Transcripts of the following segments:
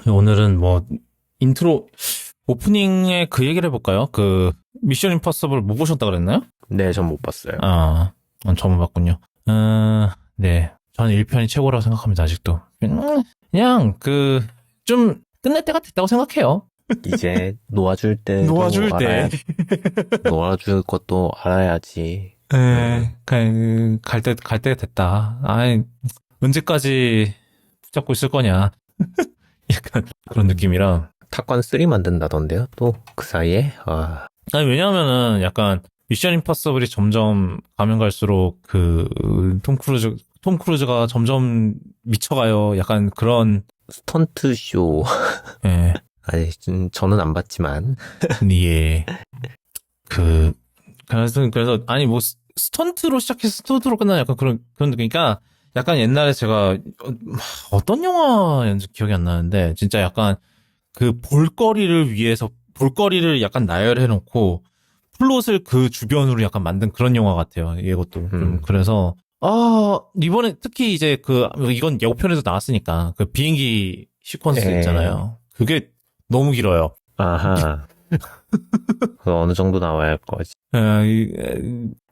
오늘은 뭐 인트로 오프닝에 그 얘기를 해볼까요? 그 미션 임파서블 못 보셨다 그랬나요? 네, 전 못 봤어요. 아, 저만 봤군요. 네, 저는 1편이 최고라고 생각합니다. 아직도 그냥 그 좀 끝낼 때가 됐다고 생각해요. 이제 놓아줄 때도 놓아줄 때. 놓아줄 것도 알아야지. 네, 갈 때가 됐다. 아이, 언제까지 붙잡고 있을 거냐. 약간 그런 느낌이라. 탑건 3 만든다던데요? 또 그 사이에? 아니, 왜냐하면은 약간 미션 임파서블이 점점 가면 갈수록 그 톰 크루즈가 점점 미쳐가요. 약간 그런. 스턴트 쇼. 예. 아니, 저는 안 봤지만. 예. 그래서 아니 뭐 스턴트로 시작해서 스턴트로 끝나는 약간 그런 느낌이니까 약간 옛날에 제가 어떤 영화였는지 기억이 안 나는데 진짜 약간 그 볼거리를 약간 나열해 놓고 플롯을 그 주변으로 약간 만든 그런 영화 같아요. 이것도 좀 그래서 이번에 특히 이제 이건 예고편에도 나왔으니까 그 비행기 시퀀스 있잖아요. 그게 너무 길어요. 아하. 어느 정도 나와야 할 거지.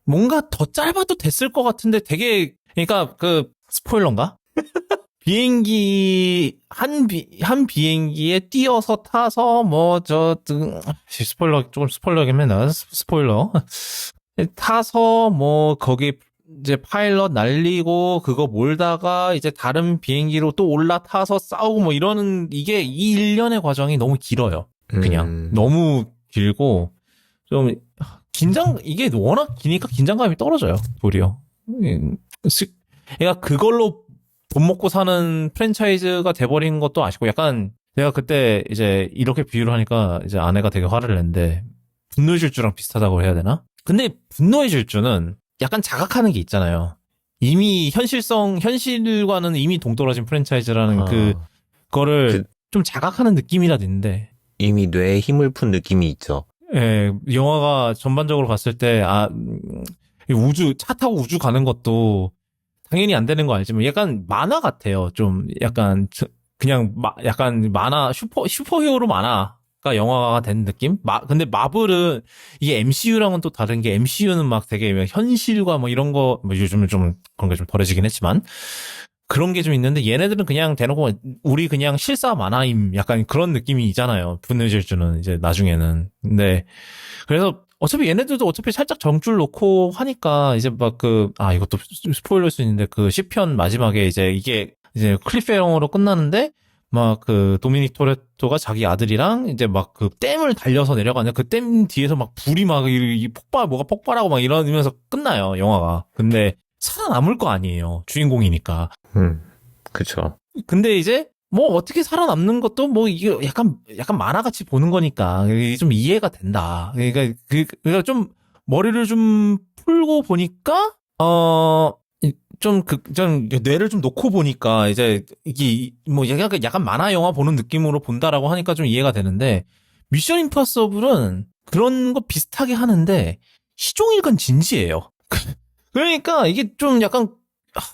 뭔가 더 짧아도 됐을 것 같은데 되게, 그러니까 스포일러인가? 비행기, 한 비행기에 뛰어서 타서 조금 스포일러긴 했나? 스포일러. 타서 거기 이제 파일럿 날리고 그거 몰다가 이제 다른 비행기로 또 올라타서 싸우고 이러는 이게 이 일련의 과정이 너무 길어요. 그냥 너무 길고 좀 이게 워낙 기니까 긴장감이 떨어져요. 도리어. 그러니까 그걸로 돈 먹고 사는 프랜차이즈가 돼버린 것도 아쉽고 약간 내가 그때 이제 이렇게 비유를 하니까 이제 아내가 되게 화를 냈는데 분노의 질주랑 비슷하다고 해야 되나? 근데 분노의 질주는 약간 자각하는 게 있잖아요. 이미 현실과는 이미 동떨어진 프랜차이즈라는 그거를 좀 자각하는 느낌이라도 있는데 이미 뇌에 힘을 푼 느낌이 있죠. 예, 영화가 전반적으로 봤을 때, 차 타고 우주 가는 것도 당연히 안 되는 거 알지만 약간 만화 같아요. 좀 약간, 약간 만화, 슈퍼히어로 만화가 영화가 된 느낌? 근데 마블은 이게 MCU랑은 또 다른 게 MCU는 막 되게 현실과 이런 거, 요즘은 좀 그런 게 좀 덜해지긴 했지만, 그런 게 좀 있는데 얘네들은 그냥 대놓고 우리 그냥 실사 만화임 약간 그런 느낌이 있잖아요. 분노의 질주는 이제 나중에는. 근데 그래서 어차피 얘네들도 어차피 살짝 정줄 놓고 하니까 이제 이것도 스포일러일 수 있는데 그 10편 마지막에 이게 이제 클리프해형으로 끝나는데 도미닉 토레토가 자기 아들이랑 이제 그 댐을 달려서 내려가는 그 댐 뒤에서 불이 뭐가 폭발하고 이러면서 끝나요, 영화가. 근데 살아남을 거 아니에요. 주인공이니까. 그쵸. 근데 이제 어떻게 살아남는 것도 이게 약간 만화같이 보는 거니까 이게 좀 이해가 된다. 그러니까 좀 머리를 좀 풀고 보니까 좀 뇌를 좀 놓고 보니까 이제 이게 약간 만화 영화 보는 느낌으로 본다라고 하니까 좀 이해가 되는데 미션 임파서블은 그런 거 비슷하게 하는데 시종일관 진지해요. 그러니까 이게 좀 약간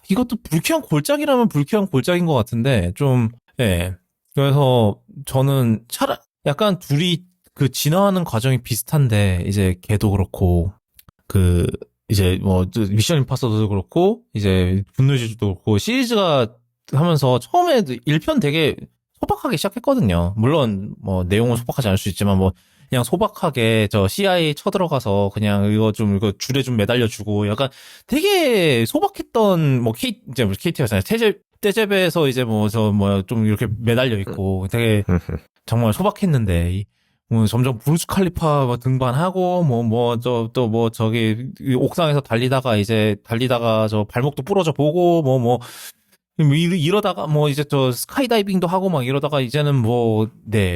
이것도 불쾌한 골짜기라면 불쾌한 골짜기인 것 같은데 예. 그래서 저는 약간 둘이 진화하는 과정이 비슷한데 이제 걔도 그렇고 이제 미션 임파서블도 그렇고 이제 분노의 질주도 그렇고 시리즈가 하면서 처음에 1편 되게 소박하게 시작했거든요. 물론 내용은 소박하지 않을 수 있지만 그냥 소박하게 CIA 쳐들어가서 그냥 이거 줄에 좀 매달려주고 약간 되게 소박했던 이제 KT가 아니라 떼제베에서 이제 좀 이렇게 매달려 있고 되게 정말 소박했는데 점점 부르즈 칼리파 등반하고 저기 옥상에서 달리다가 저 발목도 부러져 보고 이러다가 이제 스카이다이빙도 하고 이러다가 이제는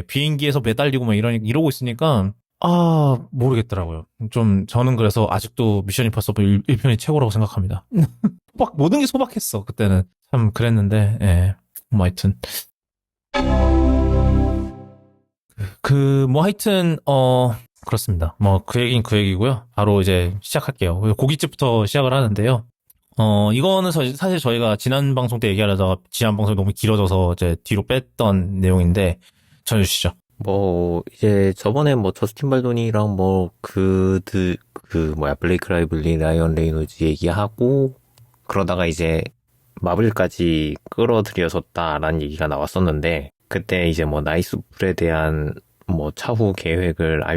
비행기에서 매달리고 이러고 있으니까 모르겠더라고요. 저는 그래서 아직도 미션 임파서블 1편이 최고라고 생각합니다. 모든 게 소박했어 그때는. 참 그랬는데 예. 하여튼 하여튼 그렇습니다. 그 얘기는 그 얘기고요. 바로 이제 시작할게요. 고깃집부터 시작을 하는데요. 이거는 사실 저희가 지난 방송 때 얘기하려다가 지난 방송이 너무 길어져서 이제 뒤로 뺐던 내용인데, 전해주시죠. 뭐 이제 저번에 뭐 저스틴 발돈이랑 뭐 블레이크 라이블리, 라이언 레이놀즈 얘기하고 그러다가 이제 마블까지 끌어들여졌다라는 얘기가 나왔었는데, 그때 이제 뭐 나이스풀에 대한 뭐 차후 계획이라고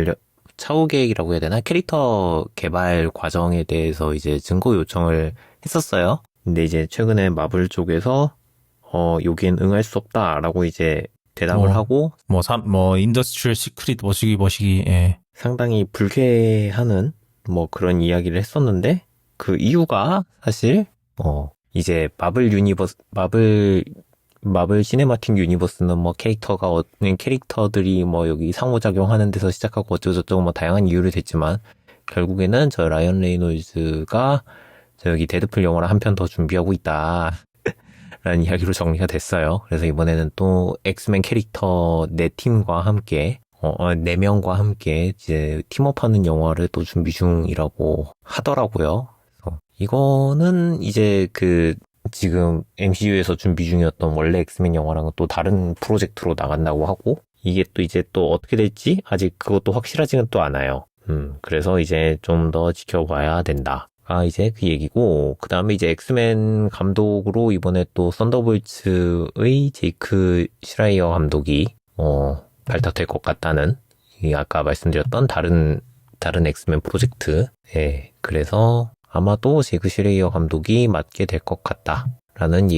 해야 되나? 캐릭터 개발 과정에 대해서 이제 증거 요청을 했었어요. 근데 이제 최근에 마블 쪽에서 여기엔 응할 수 없다라고 이제 대답을 하고, 인더스트리얼 시크릿 머시기, 예. 상당히 불쾌하는 뭐 그런 이야기를 했었는데, 그 이유가 사실 이제 마블 시네마틱 유니버스는 뭐 캐릭터들이 뭐 여기 상호작용하는 데서 시작하고 어쩌고저쩌고 뭐 다양한 이유를 댔지만, 결국에는 저 라이언 레이놀즈가 저 여기 데드풀 영화를 한 편 더 준비하고 있다 라는 이야기로 정리가 됐어요. 그래서 이번에는 또 엑스맨 캐릭터 4팀과 함께 4명과 함께 이제 팀업하는 영화를 또 준비 중이라고 하더라고요. 그래서 이거는 이제 지금 MCU에서 준비 중이었던 원래 엑스맨 영화랑은 또 다른 프로젝트로 나간다고 하고, 이게 또 이제 또 어떻게 될지 아직 그것도 확실하지는 또 않아요. 그래서 이제 좀 더 지켜봐야 된다. 이제 그 얘기고, 그 다음에 이제 엑스맨 감독으로 이번에 또 썬더볼츠의 제이크 슈라이어 감독이 발탁될 것 같다는, 이 아까 말씀드렸던 다른 엑스맨 프로젝트. 예, 그래서 아마도 제이크 슈라이어 감독이 맡게 될 것 같다라는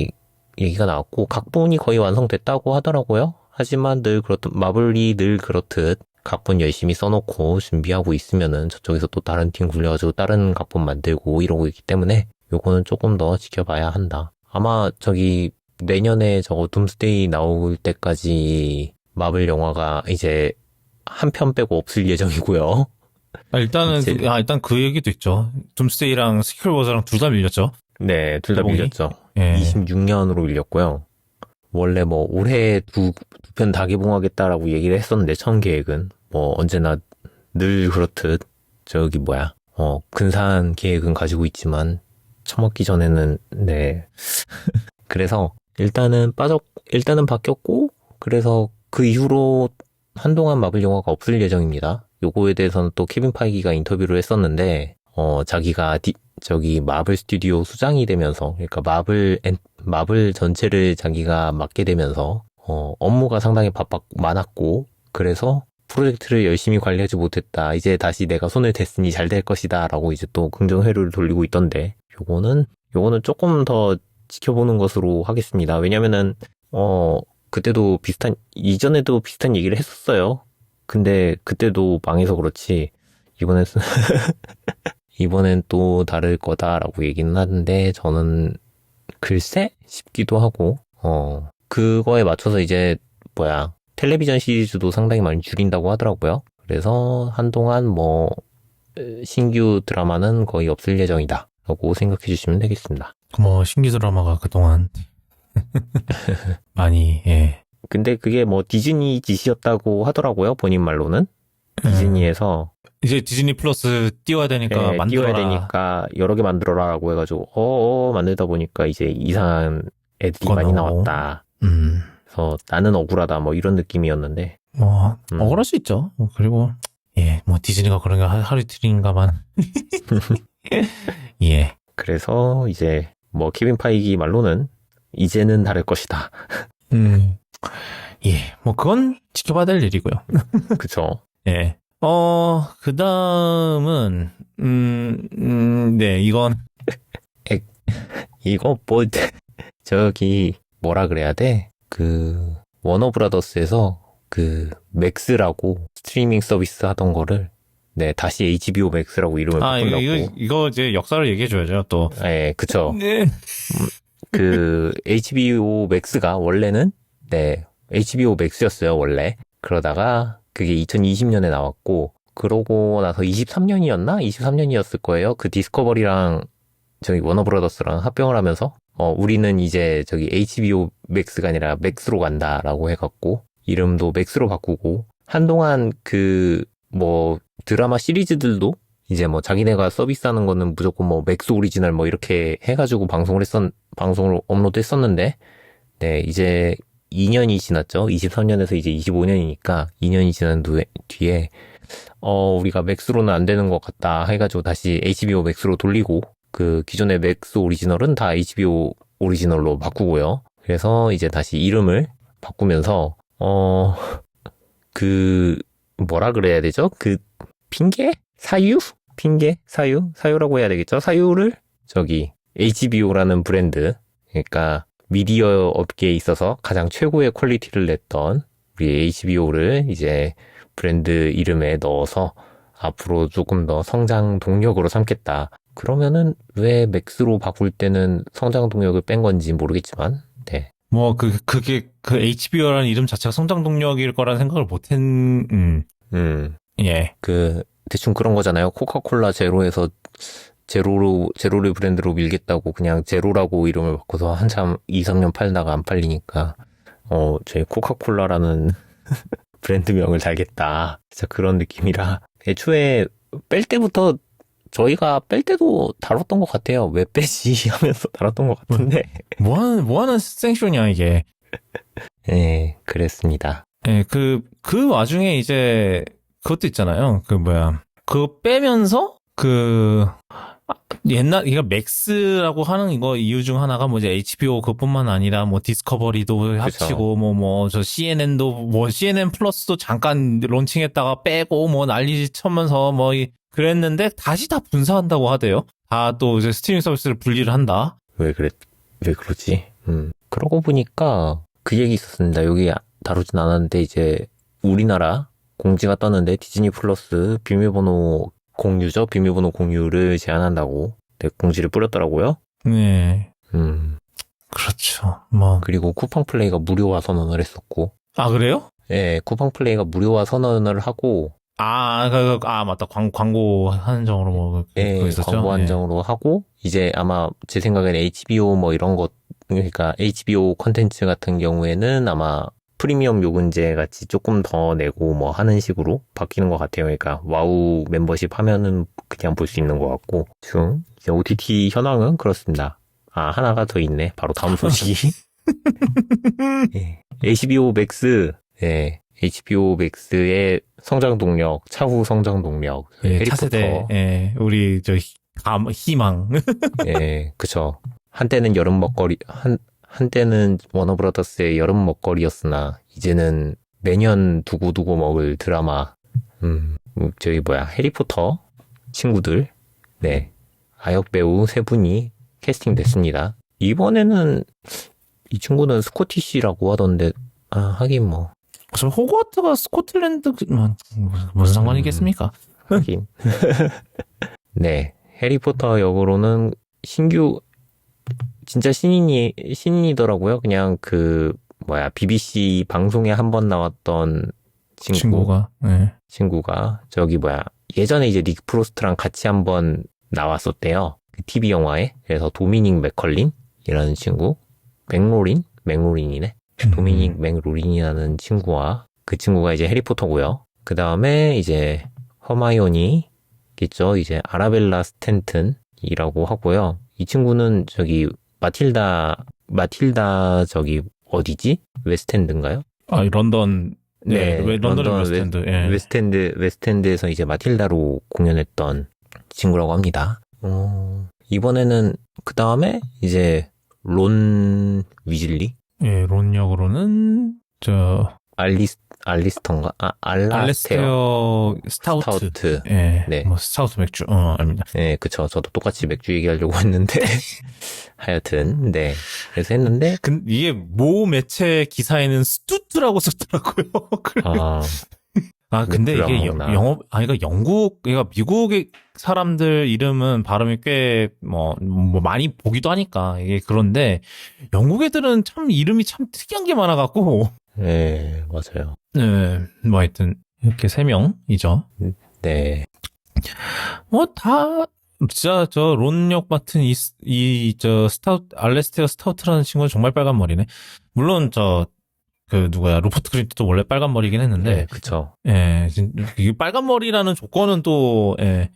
얘기가 나왔고, 각본이 거의 완성됐다고 하더라고요. 하지만 마블이 늘 그렇듯 각본 열심히 써놓고 준비하고 있으면은 저쪽에서 또 다른 팀 굴려가지고 다른 각본 만들고 이러고 있기 때문에 요거는 조금 더 지켜봐야 한다. 아마 내년에 둠스데이 나올 때까지 마블 영화가 이제 한 편 빼고 없을 예정이고요. 일단 그 얘기도 있죠. 둠스데이랑 시큐얼 워즈랑 둘 다 밀렸죠. 네, 둘 다 밀렸죠. 예. 26년으로 밀렸고요. 원래 뭐 올해 두 편 다 개봉하겠다라고 얘기를 했었는데, 첫 계획은 뭐 언제나 늘 그렇듯 근사한 계획은 가지고 있지만 처먹기 전에는 네. 그래서 일단은 바뀌었고, 그래서 그 이후로 한동안 마블 영화가 없을 예정입니다. 요거에 대해서는 또 케빈 파이기가 인터뷰를 했었는데, 자기가 마블 스튜디오 수장이 되면서, 그러니까 마블 전체를 자기가 맡게 되면서 업무가 상당히 많았고, 그래서 프로젝트를 열심히 관리하지 못했다. 이제 다시 내가 손을 댔으니 잘 될 것이다. 라고 이제 또 긍정회로를 돌리고 있던데, 요거는 조금 더 지켜보는 것으로 하겠습니다. 왜냐면은, 이전에도 비슷한 얘기를 했었어요. 근데 그때도 망해서 그렇지, 이번엔 또 다를 거다라고 얘기는 하는데, 저는 글쎄? 싶기도 하고, 그거에 맞춰서 이제, 텔레비전 시리즈도 상당히 많이 줄인다고 하더라고요. 그래서 한동안 신규 드라마는 거의 없을 예정이다 라고 생각해 주시면 되겠습니다. 신규 드라마가 그동안 많이, 예. 근데 그게 디즈니 짓이었다고 하더라고요, 본인 말로는. 디즈니에서 이제 디즈니 플러스 띄워야 되니까 만들어라. 띄워야 되니까 여러 개 만들어라라고 해가지고 만들다 보니까 이제 이상한 애들이 많이 나왔다. 그래서 나는 억울하다 이런 느낌이었는데. 억울할 수 있죠. 그리고 디즈니가 그런 게 하루 이틀인가만. 예. 그래서 이제 케빈 파이기 말로는 이제는 다를 것이다. 예. 그건 지켜봐야 될 일이고요. 그쵸. 예. 그 다음은, 네, 이건. 이거 뭐라 그래야 돼? 워너브라더스에서 맥스라고 스트리밍 서비스 하던 거를, 네, 다시 HBO 맥스라고 이름을 바꾼다고. 이거 이제 역사를 얘기해줘야죠, 또. 네, 그쵸. 네. HBO 맥스가 원래는, 네, HBO 맥스였어요, 원래. 그러다가, 그게 2020년에 나왔고, 그러고 나서 23년이었나? 23년이었을 거예요. 디스커버리랑 워너브라더스랑 합병을 하면서, 우리는 이제 HBO 맥스가 아니라 맥스로 간다라고 해갖고, 이름도 맥스로 바꾸고, 한동안 드라마 시리즈들도 이제 뭐 자기네가 서비스하는 거는 무조건 뭐 맥스 오리지널 뭐 이렇게 해가지고 방송을 업로드했었는데, 네, 이제 2년이 지났죠. 23년에서 이제 25년이니까 2년이 지난 뒤에, 우리가 맥스로는 안 되는 것 같다 해가지고 다시 HBO 맥스로 돌리고, 그 기존의 맥스 오리지널은 다 HBO 오리지널로 바꾸고요. 그래서 이제 다시 이름을 바꾸면서, 뭐라 그래야 되죠? 핑계? 사유? 핑계? 사유라고 해야 되겠죠? 사유를 HBO라는 브랜드, 그러니까 미디어 업계에 있어서 가장 최고의 퀄리티를 냈던 우리 HBO를 이제 브랜드 이름에 넣어서 앞으로 조금 더 성장 동력으로 삼겠다. 그러면은 왜 맥스로 바꿀 때는 성장 동력을 뺀 건지 모르겠지만, 네. 뭐, 그게, HBO라는 이름 자체가 성장 동력일 거라는 생각을 예. 대충 그런 거잖아요. 코카콜라 제로에서 제로를 브랜드로 밀겠다고 그냥 제로라고 이름을 바꿔서 한참 2, 3년 팔다가 안 팔리니까, 저희 코카콜라라는 브랜드명을 달겠다. 진짜 그런 느낌이라. 애초에 저희가 뺄 때도 다뤘던 것 같아요. 왜 빼지? 하면서 다뤘던 것 같은데. 뭐 하는 생쇼냐, 이게. 네, 그랬습니다. 예, 그 와중에 이제, 그것도 있잖아요. 그거 빼면서, 이거 맥스라고 하는 이거 이유 중 하나가 뭐 이제 HBO 그뿐만 아니라 뭐 디스커버리도 합치고 저 CNN도 CNN 플러스도 잠깐 론칭했다가 빼고 뭐 난리 쳐면서 뭐 그랬는데 다시 다 분사한다고 하대요. 다 또 이제 스트리밍 서비스를 분리를 한다. 왜 그러지? 그러고 보니까 그 얘기 있었습니다. 여기 다루진 않았는데 이제 우리나라 공지가 떴는데 디즈니 플러스 비밀번호 공유를 제한한다고 공지를 뿌렸더라고요. 네. 그렇죠. 뭐. 그리고 쿠팡 플레이가 무료화 선언을 했었고. 아, 그래요? 네, 쿠팡 플레이가 무료화 선언을 하고. 맞다. 광고 한정으로 뭐. 네, 있었죠? 광고 한정으로 하고, 이제 아마 제 생각엔 HBO 뭐 이런 것, 그러니까 HBO 컨텐츠 같은 경우에는 아마 프리미엄 요금제 같이 조금 더 내고 뭐 하는 식으로 바뀌는 것 같아요. 그러니까 와우 멤버십 하면은 그냥 볼 수 있는 것 같고. 지금 이제 OTT 현황은 그렇습니다. 하나가 더 있네. 바로 다음 소식이. 네. HBO Max. 네. HBO Max의 성장 동력, 차후 성장 동력. 예, 차세대. 예, 우리 희망. 예, 그쵸. 한때는 한때는 워너브라더스의 여름 먹거리였으나 이제는 매년 두고두고 먹을 드라마. 해리포터 친구들, 네, 아역 배우 3분이 캐스팅됐습니다. 이번에는 이 친구는 스코티시라고 하던데, 하긴 뭐. 저 호그와트가 스코틀랜드 무슨 상관이겠습니까? 하긴. 네, 해리포터 역으로는 진짜 신인이더라고요. 그냥 BBC 방송에 한번 나왔던 친구가, 네. 예전에 이제 닉 프로스트랑 같이 한번 나왔었대요. 그 TV 영화에. 그래서 도미닉 맥컬린이라는 친구. 맥로린이네. 도미닉 맥로린이라는 친구와 그 친구가 이제 해리포터고요. 그 다음에 이제 허마이오니겠죠. 이제 아라벨라 스탠튼이라고 하고요. 이 친구는 마틸다 어디지? 웨스트엔드인가요? 런던. 네, 런던 웨스트엔드. 예. 웨스트엔드에서 이제 마틸다로 공연했던 친구라고 합니다. 이번에는 그 다음에 이제 론 위즐리? 예, 론 역으로는 알리스턴가? 알레스테어 스타우트. 예. 네. 뭐 스타우트 맥주. 압니다. 네, 그쵸. 저도 똑같이 맥주 얘기하려고 했는데 하여튼 네. 그래서 했는데 이게 모 매체 기사에는 스투트라고 썼더라고요. 근데 이게 미국의 사람들 이름은 발음이 꽤 뭐 많이 보기도 하니까 이게 그런데 영국 애들은 참 이름이 참 특이한 게 많아갖고. 네, 맞아요. 네, 뭐 하여튼 이렇게 3명이죠. 네. 진짜 저 론역 맡은 알레스테어 스타우트라는 친구는 정말 빨간 머리네. 물론 루퍼트 그린트도 원래 빨간 머리긴 했는데. 네, 그쵸. 예, 이 빨간 머리라는 조건은 또, 예,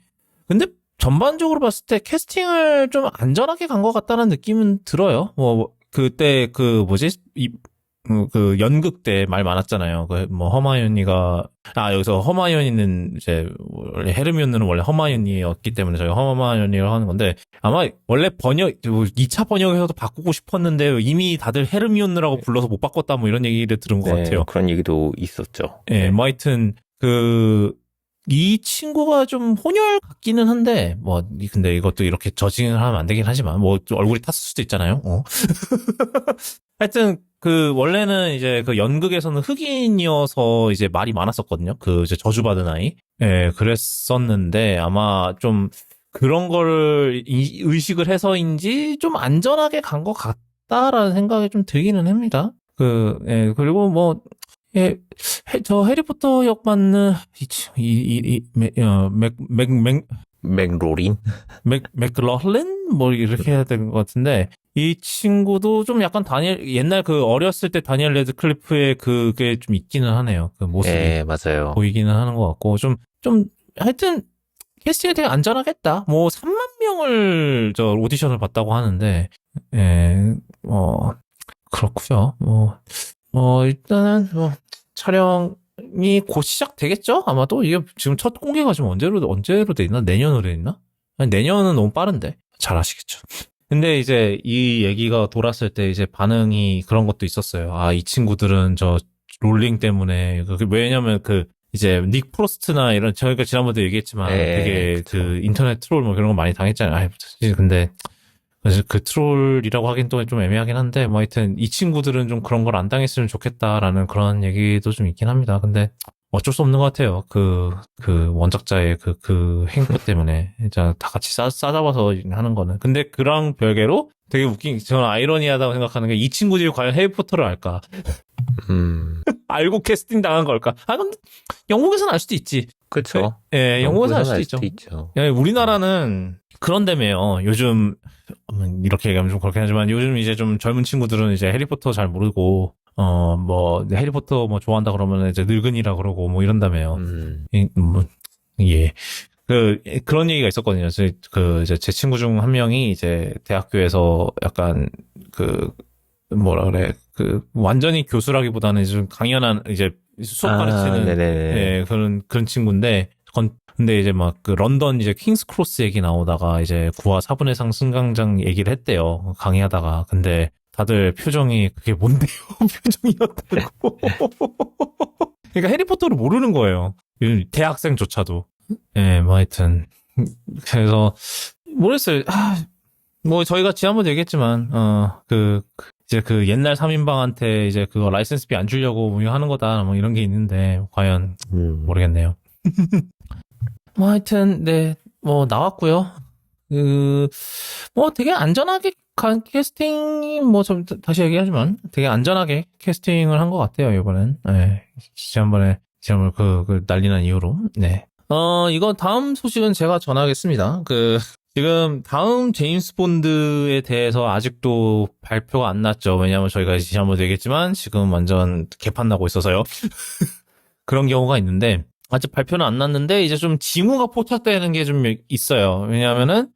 근데 전반적으로 봤을 때 캐스팅을 좀 안전하게 간 것 같다는 느낌은 들어요. 그때 그 연극 때 말 많았잖아요. 허마이오니가 여기서 허마이오니는 이제 원래 헤르미온느는 원래 허마이오니였기 때문에 저희 허마이오니를 하는 건데 아마 원래 2차 번역에서도 바꾸고 싶었는데 이미 다들 헤르미온느라고 불러서 못 바꿨다 뭐 이런 얘기를 들은 것 같아요. 그런 얘기도 있었죠. 예, 뭐 하여튼 이 친구가 좀 혼혈 같기는 한데 근데 이것도 이렇게 저징을 하면 안 되긴 하지만 좀 얼굴이 탔을 수도 있잖아요. 하여튼 원래는 이제 연극에서는 흑인이어서 이제 말이 많았었거든요. 이제 저주받은 아이. 예, 그랬었는데 아마 좀 그런 거를 의식을 해서인지 좀 안전하게 간 것 같다라는 생각이 좀 들기는 합니다. 예, 그리고 예, 저 해리포터 역 맡는 맥로린? 맥러hlin 이렇게 해야 되는 것 같은데 이 친구도 좀 약간 옛날 어렸을 때 다니엘 레드클리프의 그게 좀 있기는 하네요. 그 모습이. 예, 맞아요. 보이기는 하는 것 같고 좀 하여튼 캐스팅이 되게 안전하겠다. 3만 명을 저 오디션을 봤다고 하는데 예, 그렇고요. 일단은 촬영이 곧 시작되겠죠? 아마도 이게 지금 첫 공개가 지금 언제로 돼 있나? 내년으로 돼 있나? 아니, 내년은 너무 빠른데. 잘 아시겠죠. 근데 이제 이 얘기가 돌았을 때 이제 반응이 그런 것도 있었어요. 이 친구들은 저 롤링 때문에 왜냐면 이제 닉 프로스트나 이런 저희가 지난번에도 얘기했지만 되게 그쵸. 인터넷 트롤 그런 거 많이 당했잖아요. 근데 사실 트롤이라고 하긴 또 좀 애매하긴 한데 하여튼 이 친구들은 좀 그런 걸 안 당했으면 좋겠다라는 그런 얘기도 좀 있긴 합니다. 근데 어쩔 수 없는 것 같아요. 원작자의 행보 때문에 진짜 다 같이 싸잡아서 하는 거는. 근데 그랑 별개로 되게 저는 아이러니하다고 생각하는 게 이 친구들이 과연 해리포터를 알까? 알고 캐스팅 당한 걸까? 근데 영국에서는 알 수도 있지. 그쵸. 예, 영국에서는 알 수도 있죠. 예, 우리나라는 그런다며요. 요즘 이렇게 얘기하면 좀 그렇긴 하지만 요즘 이제 좀 젊은 친구들은 이제 해리포터 잘 모르고 해리포터 좋아한다 그러면 이제 늙은이라 그러고 이런다며요. 예. 그런 얘기가 있었거든요. 이제 제 친구 중 한 명이 이제 대학교에서 약간 완전히 교수라기보다는 좀 강연한 이제 수업 가르치는 예, 그런 친구인데 근데 이제 런던 이제 킹스 크로스 얘기 나오다가 이제 9화 4분의 상 승강장 얘기를 했대요. 강의하다가. 근데 다들 표정이 그게 뭔데요? 표정이었다고. 그러니까 해리포터를 모르는 거예요. 대학생조차도. 예, 하여튼. 그래서 모르겠어요. 저희가 지난번에 얘기했지만 이제 옛날 3인방한테 이제 그거 라이센스비 안 주려고 하는 거다 이런 게 있는데 과연 모르겠네요. 하여튼 네 나왔고요. 되게 안전하게 간 캐스팅이 좀 다시 얘기하지만 되게 안전하게 캐스팅을 한 것 같아요 이번엔. 네, 지난번에 난리난 이후로. 네. 이거 다음 소식은 제가 전하겠습니다. 지금 다음 제임스 본드에 대해서 아직도 발표가 안 났죠. 왜냐하면 저희가 지난번에 얘기했지만 지금 완전 개판 나고 있어서요. 그런 경우가 있는데 아직 발표는 안 났는데 이제 좀 징후가 포착되는 게 좀 있어요. 왜냐하면은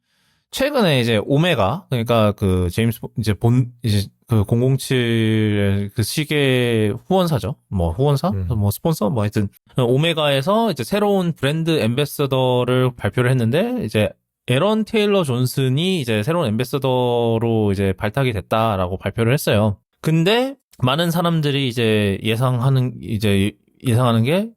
최근에 이제 오메가 그러니까 제임스 이제 007 시계 후원사죠. 후원사? 스폰서? 하여튼 오메가에서 이제 새로운 브랜드 앰베서더를 발표를 했는데 이제 에런 테일러 존슨이 이제 새로운 앰베서더로 이제 발탁이 됐다라고 발표를 했어요. 근데 많은 사람들이 이제 예상하는 게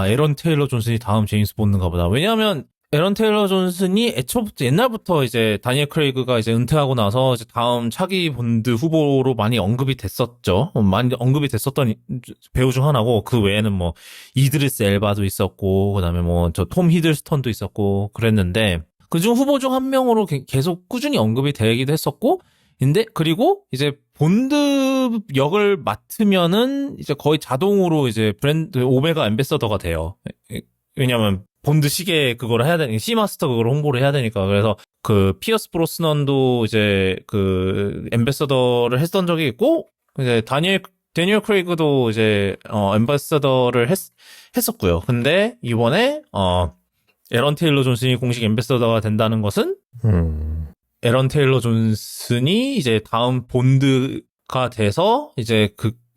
에런 테일러 존슨이 다음 제임스 본드인가 보다. 왜냐하면 에런 테일러 존슨이 옛날부터 이제 다니엘 크레이그가 이제 은퇴하고 나서 이제 다음 차기 본드 후보로 많이 언급이 됐었죠. 많이 언급이 됐었던 배우 중 하나고 그 외에는 이드리스 엘바도 있었고 그다음에 저 톰 히들스턴도 있었고 그랬는데 그중 후보 중 한 명으로 계속 꾸준히 언급이 되기도 했었고 근데 그리고 이제 본드 역을 맡으면은 이제 거의 자동으로 이제 브랜드 오메가 앰베서더가 돼요. 왜냐면 본드 시계 그거를 해야 되니까 시마스터 그걸 홍보를 해야 되니까 그래서 피어스 브로스넌도 이제 앰베서더를 했던 적이 있고 이제 다니엘 크레이그도 이제 앰베서더를 했었고요. 근데 이번에 에런 테일러 존슨이 공식 앰베서더가 된다는 것은 에런 테일러 존슨이 이제 다음 본드가 돼서 이제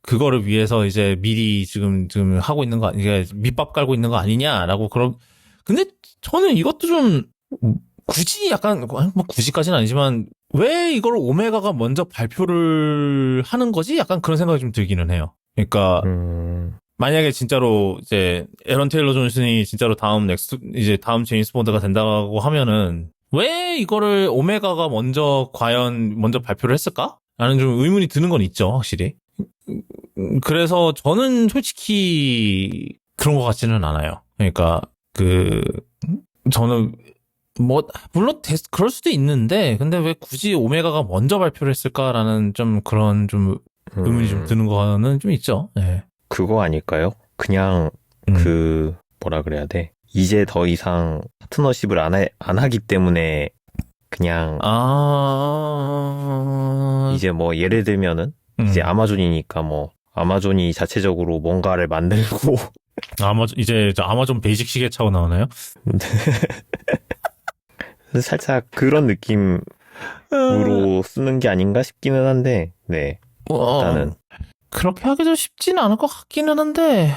그거를 위해서 이제 미리 지금 하고 있는 거, 이게 밑밥 깔고 있는 거 아니냐라고 근데 저는 이것도 좀 굳이 약간, 뭐 굳이까지는 아니지만 왜 이걸 오메가가 먼저 발표를 하는 거지? 약간 그런 생각이 좀 들기는 해요. 그러니까 만약에 진짜로 이제 에런 테일러 존슨이 진짜로 다음 제임스 본드가 된다고 하면은 왜 이거를 오메가가 과연 먼저 발표를 했을까? 라는 좀 의문이 드는 건 있죠, 확실히. 그래서 저는 솔직히 그런 것 같지는 않아요. 그러니까 저는 물론 그럴 수도 있는데 근데 왜 굳이 오메가가 먼저 발표를 했을까라는 좀 그런 좀 의문이 좀 드는 거는 좀 있죠. 네. 그거 아닐까요? 그냥 뭐라 그래야 돼? 이제 더 이상 파트너십을 안 하기 때문에 그냥 이제 뭐 예를 들면은 이제 아마존이니까 뭐 아마존이 자체적으로 뭔가를 만들고 이제 아마존 베이직 시계차고 나오나요? 살짝 그런 느낌으로 쓰는 게 아닌가 싶기는 한데, 네. 일단은 그렇게 하기도 쉽지는 않을 것 같기는 한데,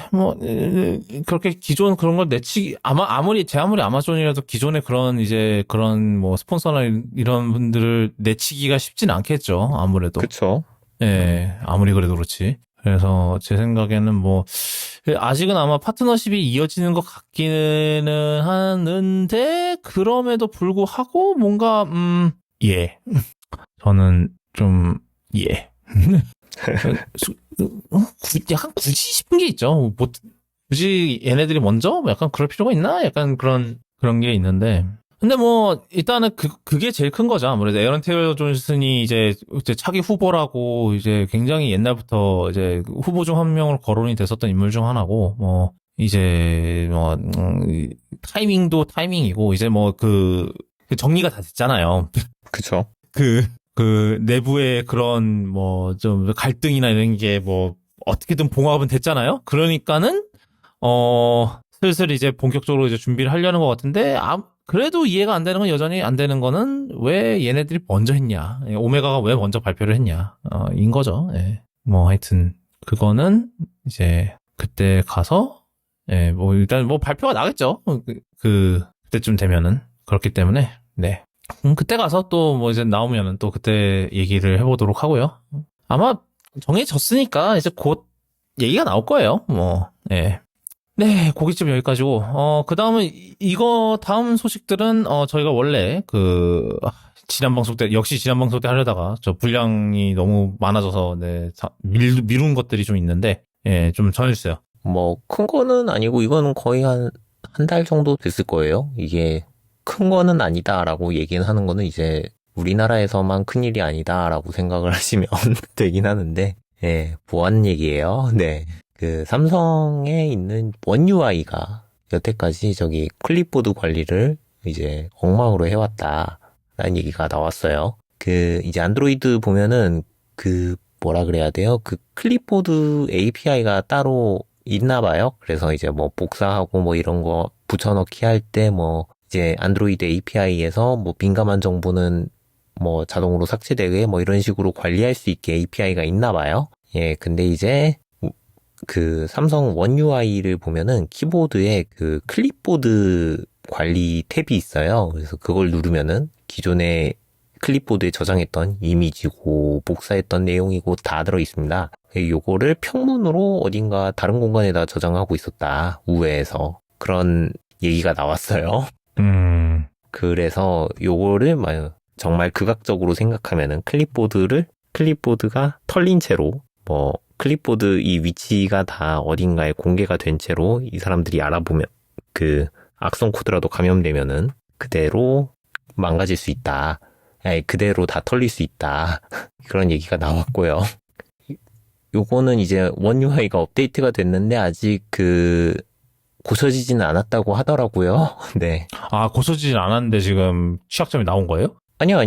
그렇게 기존 그런 걸 아무리 아마존이라도 기존의 그런 뭐 스폰서나 이런 분들을 내치기가 쉽진 않겠죠, 아무래도. 그쵸. 예, 아무리 그래도 그렇지. 그래서 제 생각에는 아직은 아마 파트너십이 이어지는 것 같기는 하는데, 그럼에도 불구하고 뭔가, 예. 저는 좀, 예. 약간 굳이 싶은 게 있죠. 굳이 얘네들이 먼저? 약간 그럴 필요가 있나? 약간 그런 게 있는데. 근데 일단은 그게 제일 큰 거죠. 아무래도 에런 테일러 존슨이 이제 차기 후보라고 이제 굉장히 옛날부터 이제 후보 중 한 명으로 거론이 됐었던 인물 중 하나고, 타이밍도 타이밍이고, 이제 정리가 다 됐잖아요. 그쵸. 내부의 그런 좀 갈등이나 이런 게 어떻게든 봉합은 됐잖아요. 그러니까는 슬슬 이제 본격적으로 이제 준비를 하려는 것 같은데 그래도 이해가 안 되는 건 여전히 안 되는 거는 왜 얘네들이 먼저 했냐. 오메가가 왜 먼저 발표를 했냐. 인 거죠. 예. 하여튼 그거는 이제 그때 가서 일단 발표가 나겠죠. 그때쯤 되면은 그렇기 때문에 네. 그때 가서 또 이제 나오면은 또 그때 얘기를 해보도록 하고요. 아마 정해졌으니까 이제 곧 얘기가 나올 거예요. 예. 네, 고깃집 여기까지고. 그 다음은 다음 소식들은 저희가 원래 지난 방송 때 하려다가 저 분량이 너무 많아져서 미룬 것들이 좀 있는데 예, 좀 전해주세요. 큰 거는 아니고 이거는 거의 한 달 정도 됐을 거예요. 이게 큰 거는 아니다라고 얘기는 하는 거는 이제 우리나라에서만 큰일이 아니다라고 생각을 하시면 되긴 하는데, 예, 보안 얘기예요. 네. 삼성에 있는 원 UI가 여태까지 클립보드 관리를 이제 엉망으로 해왔다라는 얘기가 나왔어요. 이제 안드로이드 보면은 뭐라 그래야 돼요? 클립보드 API가 따로 있나 봐요. 그래서 이제 복사하고 이런 거 붙여넣기 할 때 이제 안드로이드 API에서 민감한 정보는 자동으로 삭제되게 이런 식으로 관리할 수 있게 API가 있나 봐요. 예, 근데 이제 삼성 원 UI를 보면은 키보드에 클립보드 관리 탭이 있어요. 그래서 그걸 누르면은 기존에 클립보드에 저장했던 이미지고 복사했던 내용이고 다 들어 있습니다. 요거를 평문으로 어딘가 다른 공간에다 저장하고 있었다. 우회해서. 그런 얘기가 나왔어요. 그래서 요거를 정말 극악적으로 생각하면은 클립보드가 털린 채로 클립보드 이 위치가 다 어딘가에 공개가 된 채로 이 사람들이 알아보면 악성 코드라도 감염되면은 그대로 망가질 수 있다. 그대로 다 털릴 수 있다. 그런 얘기가 나왔고요. 요거는 이제 원 UI가 업데이트가 됐는데 아직 고쳐지지는 않았다고 하더라고요. 네. 고쳐지진 않았는데 지금 취약점이 나온 거예요? 아니요.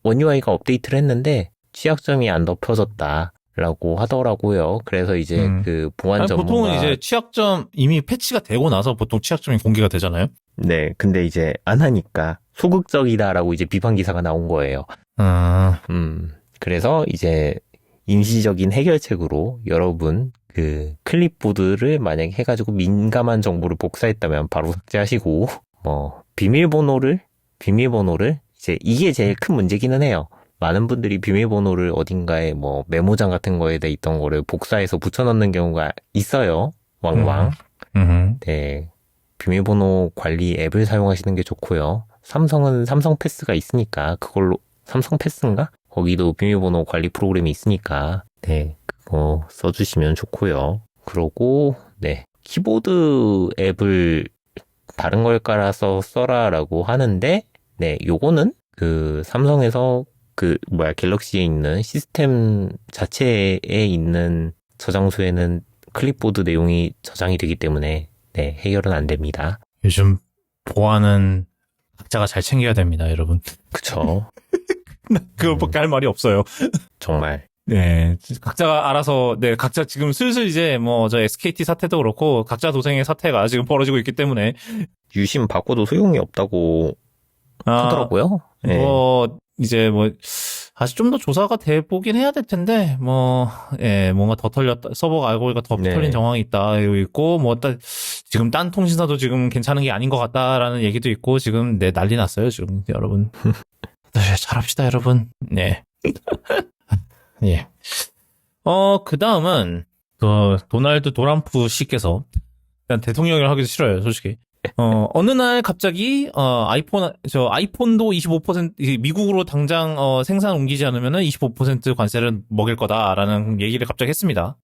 원 UI가 업데이트를 했는데 취약점이 안 덮여졌다. 라고 하더라고요. 그래서 이제 그 보안 아니, 전문가. 보통은 이제 취약점 이미 패치가 되고 나서 보통 취약점이 공개가 되잖아요. 네, 근데 이제 안 하니까 소극적이다라고 이제 비판 기사가 나온 거예요. 그래서 이제 임시적인 해결책으로 여러분 그 클립보드를 만약에 해가지고 민감한 정보를 복사했다면 바로 삭제하시고 뭐 비밀번호를 이제 이게 제일 큰 문제기는 해요. 많은 분들이 비밀번호를 어딘가에 뭐 메모장 같은 거에 돼 있던 거를 복사해서 붙여넣는 경우가 있어요. 왕왕. 네. 비밀번호 관리 앱을 사용하시는 게 좋고요. 삼성은 삼성 패스가 있으니까 그걸로 삼성 패스인가? 거기도 비밀번호 관리 프로그램이 있으니까 네. 그거 써주시면 좋고요. 그러고 네. 키보드 앱을 다른 걸 깔아서 써라라고 하는데 네. 요거는 그 삼성에서 갤럭시에 있는 시스템 자체에 있는 저장소에는 클립보드 내용이 저장이 되기 때문에 네, 해결은 안 됩니다. 요즘 보안은 각자가 잘 챙겨야 됩니다, 여러분. 그쵸. 그거밖에 할 말이 없어요. 정말. 네, 각자가 알아서, 네, 각자 지금 슬슬 이제 저 SKT 사태도 그렇고, 각자 도생의 사태가 지금 벌어지고 있기 때문에. 유심 바꿔도 소용이 없다고 하더라고요. 네. 이제 아직 좀 더 조사가 돼 보긴 해야 될 텐데, 예, 뭔가 더 털렸다, 서버가 알고 보니까 더 네. 털린 정황이 있고, 지금 딴 통신사도 지금 괜찮은 게 아닌 것 같다라는 얘기도 있고, 지금, 네, 난리 났어요, 지금, 여러분. 네, 잘합시다, 여러분. 네. 예. 그 다음은, 도널드 도람프 씨께서, 일단 대통령을 하기도 싫어요, 솔직히. 어느 날 갑자기, 아이폰도 25%, 미국으로 당장, 생산 옮기지 않으면은 25% 관세를 먹일 거다라는 얘기를 갑자기 했습니다.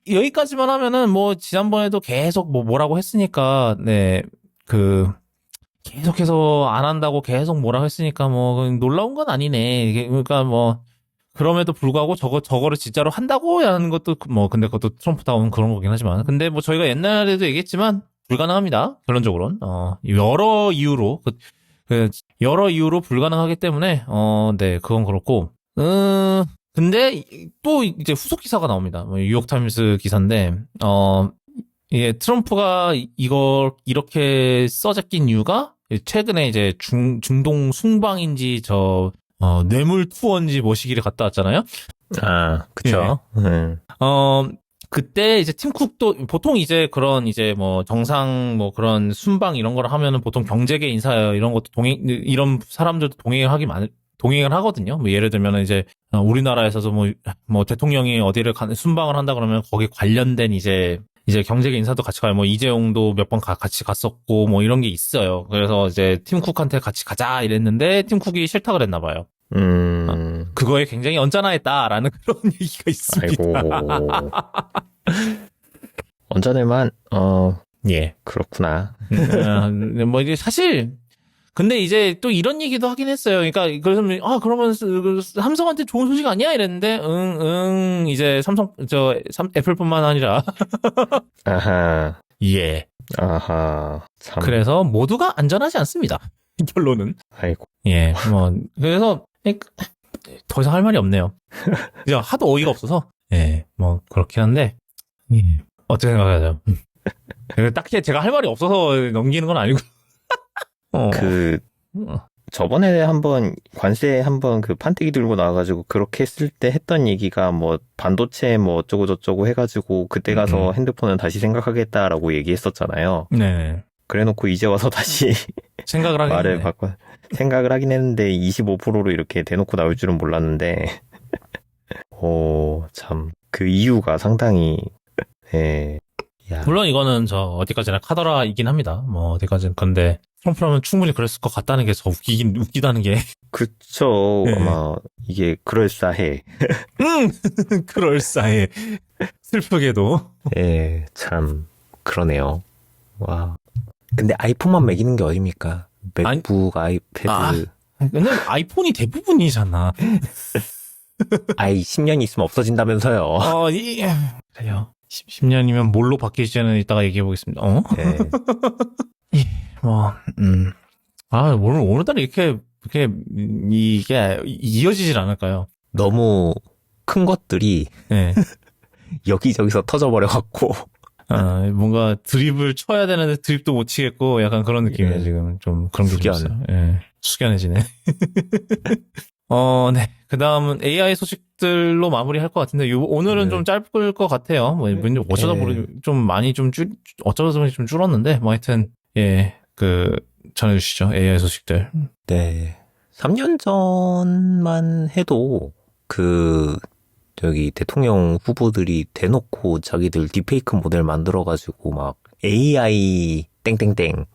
여기까지만 하면은, 지난번에도 계속 뭐라고 했으니까, 네, 계속해서 안 한다고 계속 뭐라고 했으니까, 놀라운 건 아니네. 그러니까 그럼에도 불구하고 저거를 진짜로 한다고 하는 것도, 근데 그것도 트럼프다운 그런 거긴 하지만. 근데 저희가 옛날에도 얘기했지만, 불가능합니다. 결론적으로는. 여러 이유로, 여러 이유로 불가능하기 때문에, 네, 그건 그렇고. 근데 또 이제 후속 기사가 나옵니다. 뉴욕타임스 기사인데, 예, 트럼프가 이걸 이렇게 써잡긴 이유가 최근에 이제 중동 숭방인지 뇌물 투어인지 뭐시기를 갔다 왔잖아요. 아, 그쵸. 네. 그때 이제 팀 쿡도 보통 이제 그런 이제 정상 그런 순방 이런 걸 하면은 보통 경제계 인사 이런 것도 이런 사람들도 동행을 하거든요. 예를 들면 이제 우리나라에서도 대통령이 어디를 순방을 한다 그러면 거기 관련된 이제 경제계 인사도 같이 가요. 이재용도 몇 번 같이 갔었고 이런 게 있어요. 그래서 이제 팀 쿡한테 같이 가자 이랬는데 팀 쿡이 싫다 그랬나 봐요. 그거에 굉장히 언짢아했다라는 그런 얘기가 있습니다. 아이고. 언짢을만, 예. 그렇구나. 이제 사실, 근데 이제 또 이런 얘기도 하긴 했어요. 그러니까, 그러면 삼성한테 좋은 소식 아니야? 이랬는데, 이제 애플뿐만 아니라. 아하. 예. 아하. 참. 그래서 모두가 안전하지 않습니다. 결론은. 아이고. 예. 그래서, 더 이상 할 말이 없네요. 이제 하도 어이가 없어서. 예. 그렇긴 한데. 예. 어떻게 생각하세요? 딱히 제가 할 말이 없어서 넘기는 건 아니고. 저번에 한번 관세 한번 판때기 들고 나와가지고 그렇게 했을 때 했던 얘기가 반도체 어쩌고 저쩌고 해가지고 그때 가서 핸드폰은 다시 생각하겠다라고 얘기했었잖아요. 네. 그래놓고 이제 와서 다시 생각을 하긴 말을 바꿔 생각을 하긴 했는데 25%로 이렇게 대놓고 나올 줄은 몰랐는데 참 그 이유가 상당히 야. 물론 이거는 어디까지나 카더라이긴 합니다. 어디까지는. 근데 트럼프라면 충분히 그랬을 것 같다는 게 더 웃기다는 게. 그쵸. 네. 아마 이게 그럴싸해. 그럴싸해. 슬프게도. 예, 참 그러네요. 와. 근데 아이폰만 매기는 게 어딥니까? 맥북, 아이패드. 근데 아이폰이 대부분이잖아. 10년 있으면 없어진다면서요. 그래요. 10년이면 뭘로 바뀌지는 이따가 얘기해 보겠습니다. 네. 오늘따라 이게 이어지질 않을까요? 너무 큰 것들이 예. 여기저기서 터져버려갖고 뭔가 드립을 쳐야 되는데 드립도 못 치겠고 약간 그런 느낌이에요, 예. 지금. 좀 그런 게 좀 숙연. 있어요. 예. 숙연해지네. 네. 그 다음은 AI 소식들로 마무리할 것 같은데, 오늘은 네. 좀 짧을 것 같아요. 뭐, 어쩌다 보니 좀 많이 어쩌다 보니 좀 줄었는데, 뭐 하여튼, 예, 전해주시죠. AI 소식들. 네. 3년 전만 해도 저기 대통령 후보들이 대놓고 자기들 딥페이크 모델 만들어가지고 막 AI 땡땡땡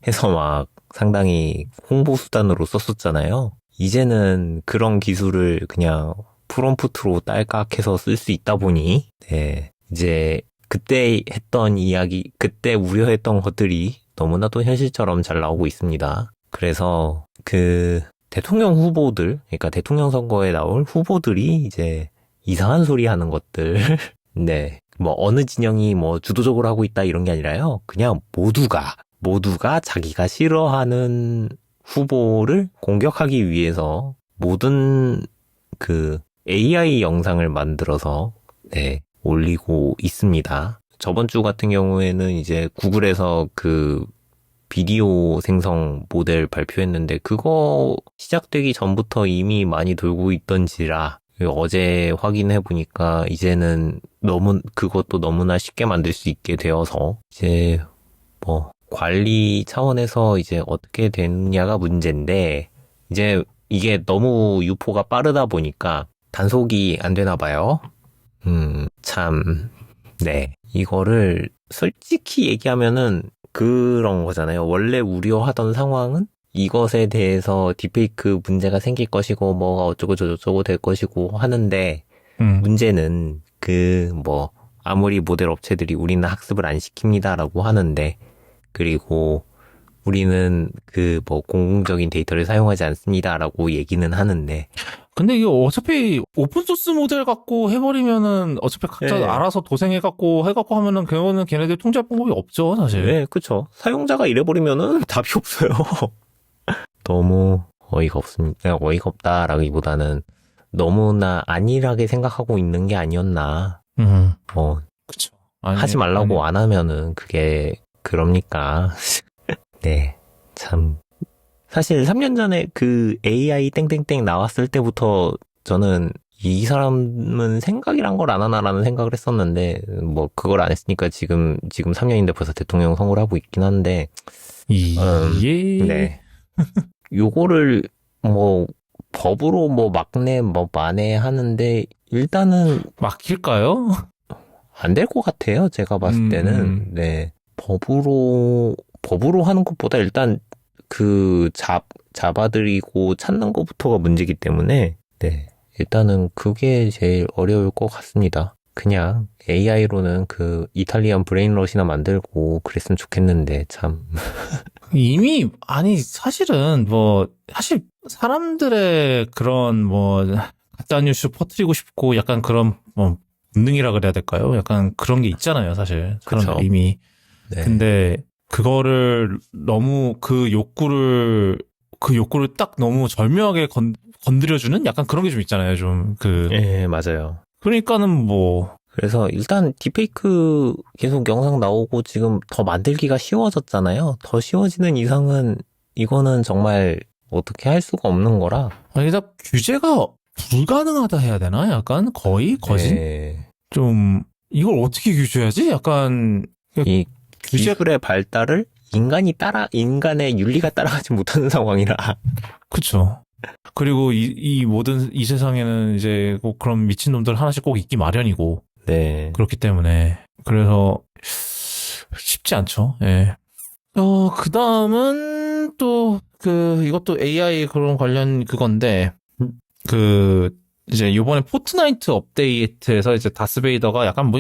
해서 막 상당히 홍보 수단으로 썼었잖아요. 이제는 그런 기술을 그냥 프롬프트로 딸깍해서 쓸 수 있다 보니, 네. 이제 그때 했던 이야기, 그때 우려했던 것들이 너무나도 현실처럼 잘 나오고 있습니다. 그래서 대통령 후보들, 그러니까 대통령 선거에 나올 후보들이 이제 이상한 소리 하는 것들, 네. 뭐 어느 진영이 뭐 주도적으로 하고 있다 이런 게 아니라요. 그냥 모두가 자기가 싫어하는 후보를 공격하기 위해서 모든 AI 영상을 만들어서, 네, 올리고 있습니다. 저번 주 같은 경우에는 이제 구글에서 비디오 생성 모델 발표했는데 그거 시작되기 전부터 이미 많이 돌고 있던지라 어제 확인해 보니까 이제는 그것도 너무나 쉽게 만들 수 있게 되어서 이제 뭐 관리 차원에서 이제 어떻게 되느냐가 문제인데 이제 이게 너무 유포가 빠르다 보니까 단속이 안 되나 봐요. 참, 네. 이거를 솔직히 얘기하면은 그런 거잖아요. 원래 우려하던 상황은 이것에 대해서 딥페이크 문제가 생길 것이고 뭐가 어쩌고 저쩌고 될 것이고 하는데 문제는 아무리 모델 업체들이 우리는 학습을 안 시킵니다라고 하는데 그리고 우리는 공공적인 데이터를 사용하지 않습니다라고 얘기는 하는데 근데 이게 어차피 오픈소스 모델 갖고 해버리면은 어차피 각자 네. 알아서 도생해갖고 해갖고 하면은 그거는 걔네들 통제할 방법이 없죠, 사실. 네, 그쵸. 사용자가 이래버리면은 답이 없어요. 너무 어이가 없습니다. 어이가 없다라기보다는 너무나 안일하게 생각하고 있는 게 아니었나. 그쵸. 하지 말라고 안 하면은 그게 그럽니까. 네, 참. 사실 3년 전에 AI 땡땡땡 나왔을 때부터 저는 이 사람은 생각이란 걸 안 하나라는 생각을 했었는데 뭐 그걸 안 했으니까 지금 3년인데 벌써 대통령 선거를 하고 있긴 한데 네. 요거를 뭐 법으로 뭐 막내 뭐 만에 하는데 일단은 막힐까요? 안 될 것 같아요. 제가 봤을 때는 네. 법으로 하는 것보다 일단 잡아들이고 찾는 것부터가 문제이기 때문에, 네. 일단은 그게 제일 어려울 것 같습니다. 그냥 AI로는 이탈리안 브레인롯이나 만들고 그랬으면 좋겠는데, 참. 이미, 사실은 사실 사람들의 그런 가짜뉴스 퍼뜨리고 싶고 약간 그런 본능이라 그래야 될까요? 약간 그런 게 있잖아요, 사실. 그쵸. 그런 이미. 네. 근데 그거를 너무 그 욕구를 딱 너무 절묘하게 건드려주는 약간 그런 게 좀 있잖아요, 좀. 예, 맞아요. 그러니까는 그래서 일단 딥페이크 계속 영상 나오고 지금 더 만들기가 쉬워졌잖아요. 더 쉬워지는 이상은 이거는 정말 어떻게 할 수가 없는 거라. 일단 규제가 불가능하다 해야 되나? 약간 거의 거진? 네. 좀 이걸 어떻게 규제하지? 약간 이 기술의 발달을 인간의 윤리가 따라가지 못하는 상황이라. 그쵸. 그리고 이 모든 이 세상에는 이제 꼭 그런 미친놈들 하나씩 꼭 있기 마련이고. 네. 그렇기 때문에. 그래서 쉽지 않죠. 예. 그 다음은 또 이것도 AI 그런 관련 그건데 이제 요번에 포트나이트 업데이트에서 이제 다스베이더가 약간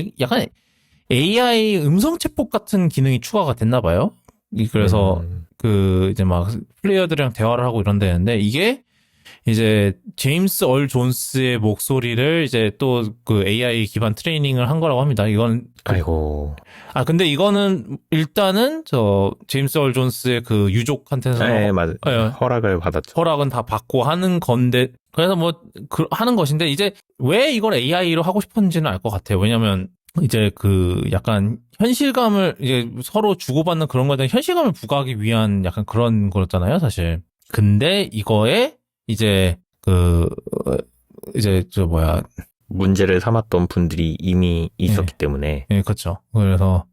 AI 음성 챗봇 같은 기능이 추가가 됐나 봐요. 그래서 이제 막 플레이어들이랑 대화를 하고 이런다는데 이게 이제 제임스 얼 존스의 목소리를 이제 또 AI 기반 트레이닝을 한 거라고 합니다. 이건 아이고. 근데 이거는 일단은 제임스 얼 존스의 유족한테서 네, 맞아요. 허락을 받았죠. 허락은 다 받고 하는 건데 그래서 뭐 하는 것인데 이제 왜 이걸 AI로 하고 싶었는지는 알 것 같아요. 왜냐면 이제 그 약간 현실감을 이제 서로 주고받는 그런 거에 대한 현실감을 부과하기 위한 약간 그런 거였잖아요, 사실. 근데 이거에 이제 이제 문제를 삼았던 분들이 이미 있었기 때문에. 예, 그렇죠. 그래서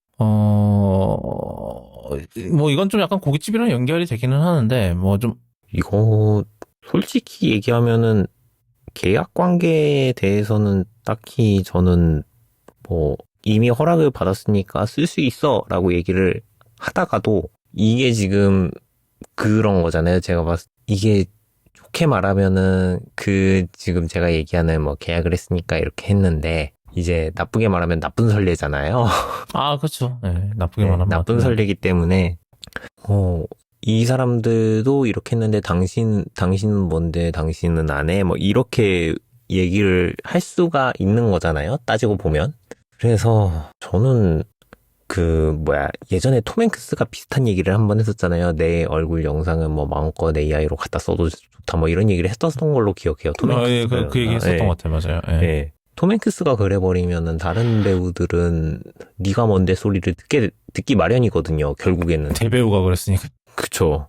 뭐 이건 좀 약간 고깃집이랑 연결이 되기는 하는데 뭐 좀 이거 솔직히 얘기하면은 계약 관계에 대해서는 딱히 저는 뭐 이미 허락을 받았으니까 쓸 수 있어 라고 얘기를 하다가도 이게 지금 그런 거잖아요. 제가 이게 좋게 말하면은 지금 제가 얘기하는 뭐 계약을 했으니까 이렇게 했는데 이제 나쁘게 말하면 나쁜 선례잖아요. 아, 그렇죠. 네, 나쁘게 네, 말하면 나쁜 선례이기 때문에 이 사람들도 이렇게 했는데 당신은 뭔데 당신은 안 해? 뭐 이렇게 얘기를 할 수가 있는 거잖아요. 따지고 보면. 그래서 저는 예전에 톰 행크스가 비슷한 얘기를 한번 했었잖아요. 내 얼굴 영상은 뭐 마음껏 AI로 갖다 써도 좋다 뭐 이런 얘기를 했었던 걸로 기억해요. 톰 행크스가. 예, 그 얘기 했었던 것 같아요. 맞아요. 예. 예. 톰 행크스가 그래버리면은 다른 배우들은 네가 뭔데 소리를 듣기 마련이거든요. 결국에는. 대배우가 그랬으니까. 그쵸.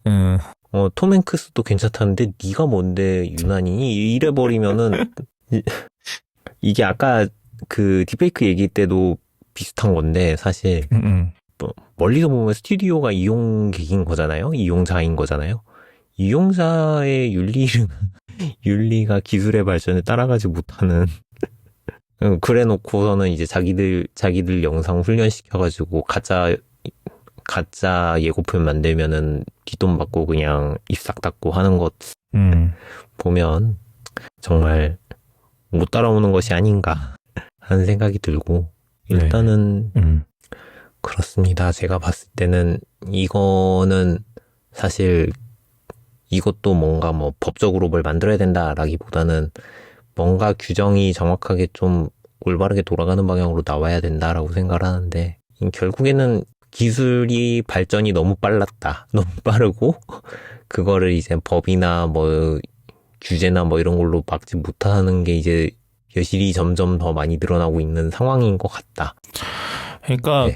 톰 행크스도 괜찮다는데 네가 뭔데 유난히 이래버리면은 이게 아까 그 딥페이크 얘기 때도 비슷한 건데 사실 멀리서 보면 스튜디오가 이용객인 거잖아요. 이용자인 거잖아요. 이용자의 윤리가 기술의 발전에 따라가지 못하는 그래 놓고서는 이제 자기들 영상 훈련시켜가지고 가짜 예고편 만들면은 뒷돈 받고 그냥 입 싹 닫고 하는 것 보면 정말 못 따라오는 것이 아닌가 하는 생각이 들고 일단은 그렇습니다. 제가 봤을 때는 이거는 사실 이것도 뭔가 뭐 법적으로 뭘 만들어야 된다라기보다는 뭔가 규정이 정확하게 좀 올바르게 돌아가는 방향으로 나와야 된다라고 생각을 하는데 결국에는 기술이 발전이 너무 빨랐다. 너무 빠르고 그거를 이제 법이나 뭐 규제나 뭐 이런 걸로 막지 못하는 게 이제 여실히 점점 더 많이 늘어나고 있는 상황인 것 같다. 그러니까 네.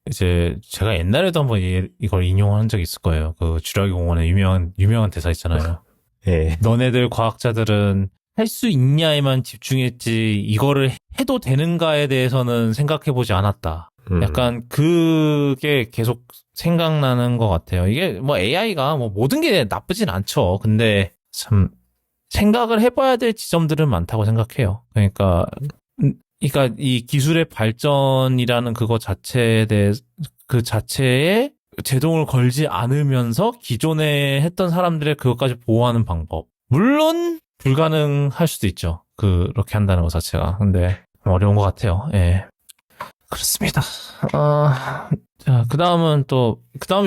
이제 제가 옛날에도 한번 이걸 인용한 적이 있을 거예요. 그 주라기 공원의 유명한 대사 있잖아요. 네. 너네들 과학자들은 할 수 있냐에만 집중했지 이거를 해도 되는가에 대해서는 생각해보지 않았다. 약간 그게 계속 생각나는 것 같아요. 이게 뭐 AI가 뭐 모든 게 나쁘진 않죠. 근데 참 생각을 해봐야 될 지점들은 많다고 생각해요. 그러니까 이 기술의 발전이라는 그거 자체에 대해 그 자체에 제동을 걸지 않으면서 기존에 했던 사람들의 그것까지 보호하는 방법. 물론 불가능할 수도 있죠. 그렇게 한다는 것 자체가. 근데 어려운 것 같아요. 예. 그렇습니다. 자, 그 다음에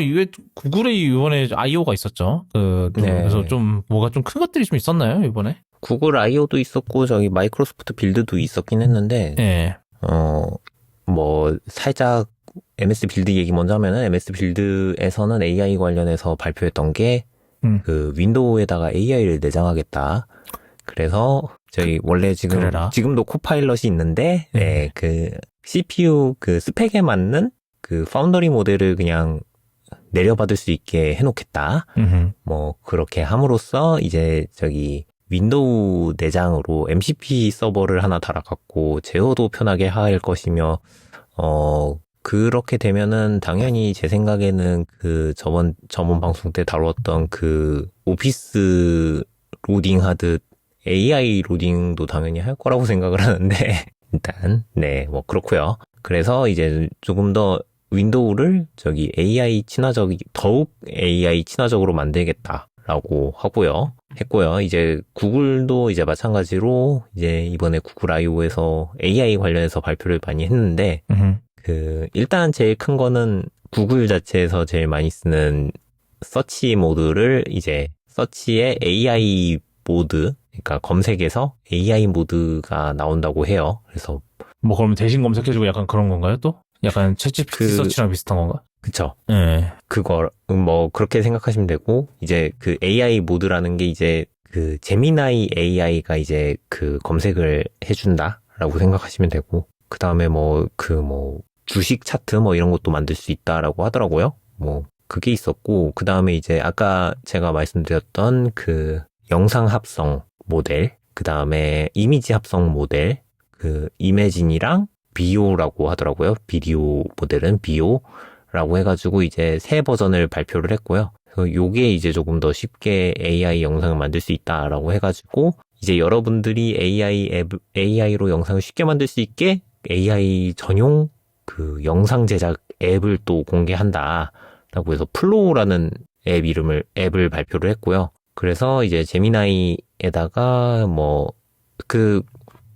이후에 구글의 이번에 I.O.가 있었죠. 네. 그래서 좀, 뭐가 좀 큰 것들이 좀 있었나요, 이번에? 구글 I.O.도 있었고, 마이크로소프트 빌드도 있었긴 했는데, 예. 살짝 MS 빌드 얘기 먼저 하면은, MS 빌드에서는 AI 관련해서 발표했던 게, 윈도우에다가 AI를 내장하겠다. 그래서, 원래 지금도 코파일럿이 있는데, 네, CPU 스펙에 맞는 파운더리 모델을 그냥 내려받을 수 있게 해놓겠다. 뭐, 그렇게 함으로써 이제 윈도우 내장으로 MCP 서버를 하나 달아갖고 제어도 편하게 할 것이며, 그렇게 되면은 당연히 제 생각에는 저번 방송 때 다루었던 오피스 로딩 하듯 AI 로딩도 당연히 할 거라고 생각을 하는데, 일단, 네, 뭐, 그렇고요. 그래서 이제 조금 더 윈도우를 더욱 AI 친화적으로 만들겠다라고 했고요. 이제 구글도 이제 마찬가지로 이제 이번에 구글 I.O.에서 AI 관련해서 발표를 많이 했는데, 일단 제일 큰 거는 구글 자체에서 제일 많이 쓰는 서치 모드를 이제 서치의 AI 모드, 그러니까 검색에서 AI 모드가 나온다고 해요. 그래서 뭐 그러면 대신 검색해주고 약간 그런 건가요 또? 약간 챗GPT 서치랑 비슷한 건가? 그쵸. 네. 그렇게 생각하시면 되고, 이제 AI 모드라는 게 이제 그 제미나이 AI가 이제 그 검색을 해준다라고 생각하시면 되고, 그 다음에 주식 차트 이런 것도 만들 수 있다라고 하더라고요. 그게 있었고, 그 다음에 이제 아까 제가 말씀드렸던 그 영상 합성 모델, 그 다음에 이미지 합성 모델, 그 이매진이랑 비오라고 하더라고요. 비디오 모델은 비오라고 해가지고 이제 새 버전을 발표를 했고요. 그래서 요게 이제 조금 더 쉽게 AI 영상을 만들 수 있다라고 해가지고 이제 여러분들이 AI로 영상을 쉽게 만들 수 있게 AI 전용 그 영상 제작 앱을 또 공개한다라고 해서 플로우라는 앱을 발표를 했고요. 그래서 이제 제미나이에다가 그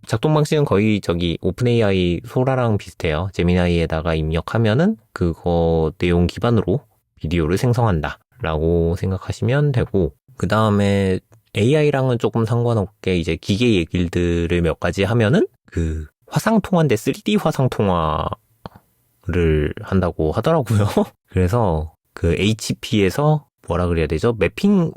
작동 방식은 거의 오픈 AI 소라랑 비슷해요. 제미나이에다가 입력하면은 그거 내용 기반으로 비디오를 생성한다라고 생각하시면 되고, 그 다음에 AI랑은 조금 상관없게 이제 기계 얘기들을 몇 가지 하면은 그 화상통화인데 3D 화상통화를 한다고 하더라고요. 그래서 그 HP에서 뭐라 그래야 되죠? 매핑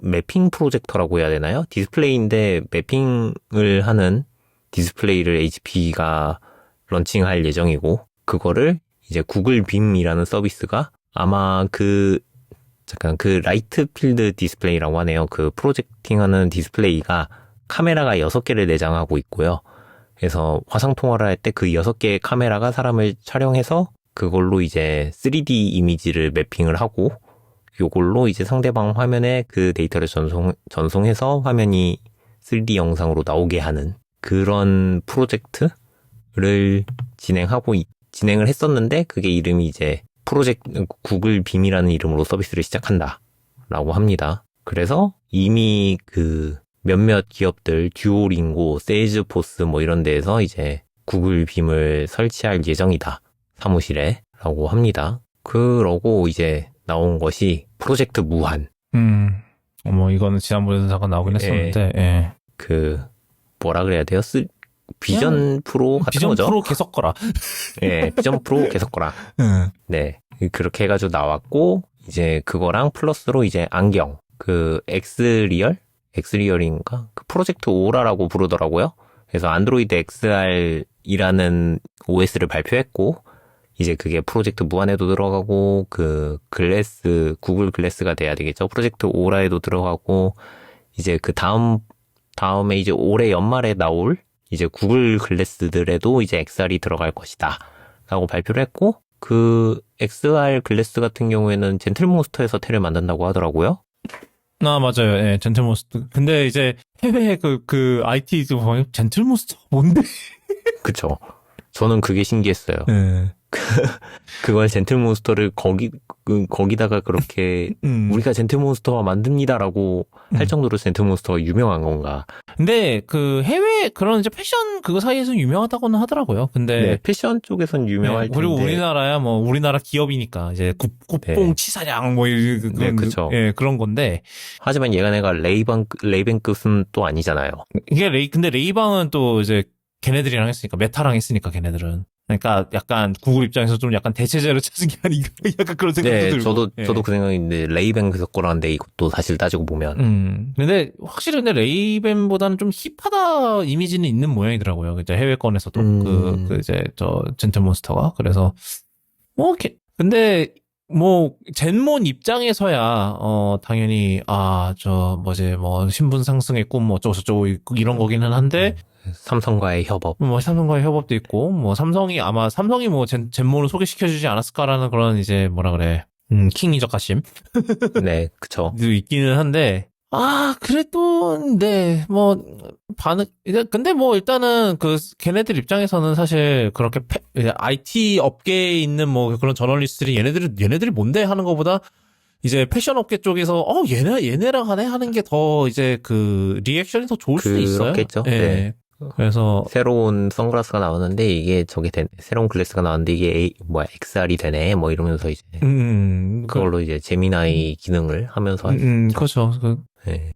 프로젝터라고 해야 되나요? 디스플레이인데 매핑을 하는 디스플레이를 HP가 런칭할 예정이고, 그거를 이제 구글 빔이라는 서비스가 아마 그 라이트 필드 디스플레이라고 하네요. 그 프로젝팅하는 디스플레이가 카메라가 6개를 내장하고 있고요. 그래서 화상통화를 할 때 그 6개의 카메라가 사람을 촬영해서 그걸로 이제 3D 이미지를 매핑을 하고, 요걸로 이제 상대방 화면에 그 데이터를 전송해서 화면이 3D 영상으로 나오게 하는 그런 프로젝트를 진행을 했었는데, 그게 이름이 이제 구글 빔이라는 이름으로 서비스를 시작한다라고 합니다. 그래서 이미 그 몇몇 기업들, 듀오링고, 세일즈포스 이런 데에서 이제 구글 빔을 설치할 예정이다, 사무실에 라고 합니다. 그러고 이제 나온 것이 프로젝트 무한. 이거는 지난번에도 잠깐 나오긴 했었는데, 예. 그 뭐라 그래야 돼요? 비전 프로 같은 비전 거죠? 프로 계속 거라. 네, 비전 프로 계속 거라. 네, 그렇게 해가지고 나왔고, 이제 그거랑 플러스로 이제 안경, 그 엑스리얼인가? 그 프로젝트 오라라고 부르더라고요. 그래서 안드로이드 XR이라는 OS를 발표했고, 이제 그게 프로젝트 무한에도 들어가고, 그 구글 글래스가 돼야 되겠죠. 프로젝트 오라에도 들어가고, 이제 그 다음에 이제 올해 연말에 나올 이제 구글 글래스들에도 이제 XR이 들어갈 것이다 라고 발표를 했고, 그 XR 글래스 같은 경우에는 젠틀몬스터에서 테를 만든다고 하더라고요. 맞아요. 예, 젠틀몬스터. 근데 이제 해외 그 IT 좀 보면 젠틀몬스터 뭔데? 그쵸. 저는 그게 신기했어요. 예. 그걸 젠틀몬스터를 거기다가 그렇게 우리가 젠틀몬스터와 만듭니다라고 할 정도로 젠틀몬스터가 유명한 건가. 근데 그 해외 그런 이제 패션 그거 사이에서 유명하다고는 하더라고요. 근데 네, 패션 쪽에선 유명할 텐데. 그리고 우리나라야 우리나라 기업이니까 이제 굽봉 치사량 그쵸. 예, 그런 건데. 하지만 얘가 레이벤급은 또 아니잖아요. 근데 레이방은 또 이제 걔네들이랑 했으니까, 메타랑 했으니까 걔네들은. 그러니까 약간 구글 입장에서 좀 약간 대체제를 찾은 게 아닌가, 약간 그런 생각도 들고. 저도 그 생각인데, 레이벤 그래서 거라는데 이것도 사실 따지고 보면. 근데 확실히 레이벤보다는 좀 힙하다 이미지는 있는 모양이더라고요. 이제 해외권에서도 이제 젠틀몬스터가. 그래서 근데 젠몬 입장에서야 당연히 신분 상승의 꿈 어쩌고저쩌고 이런 거기는 한데, 삼성과의 협업. 삼성과의 협업도 있고, 삼성이 젠몬을 소개시켜주지 않았을까라는 그런 이제 킹리적 가심. 네, 그쵸. 있기는 한데, 그래도, 네, 근데 일단은 걔네들 입장에서는 사실 그렇게 IT 업계에 있는 그런 저널리스트들이 얘네들이 뭔데 하는 것보다 이제 패션 업계 쪽에서, 얘네랑 하는 게 더 이제 리액션이 더 좋을 수도 있어요. 그렇겠죠. 네. 그래서 새로운 선글라스가 나오는데 이게 새로운 글래스가 나왔는데 이게 XR이 되네 이러면서 이제 그걸로 이제 제미나이 기능을 하면서 그렇죠. 네.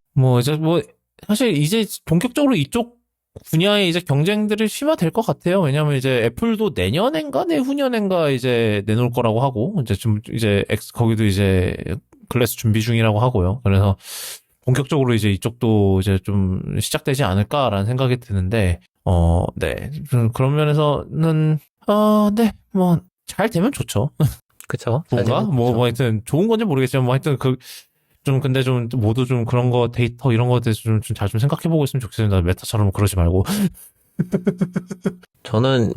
사실 이제 본격적으로 이쪽 분야에 이제 경쟁들이 심화될 것 같아요. 왜냐면 이제 애플도 내년엔가 내후년엔가 이제 내놓을 거라고 하고, 이제 거기도 이제 글래스 준비 중이라고 하고요. 그래서 본격적으로 이제 이쪽도 이제 좀 시작되지 않을까라는 생각이 드는데, 네. 그런 면에서는, 네. 뭐, 잘 되면 좋죠. 그쵸. 뭔가? 뭐 하여튼, 좋은 건지 모르겠지만, 뭐 하여튼 근데 좀, 모두 좀 그런 거, 데이터 이런 거에 대해서 좀 잘 좀 생각해보고 있으면 좋겠습니다. 메타처럼 그러지 말고. 저는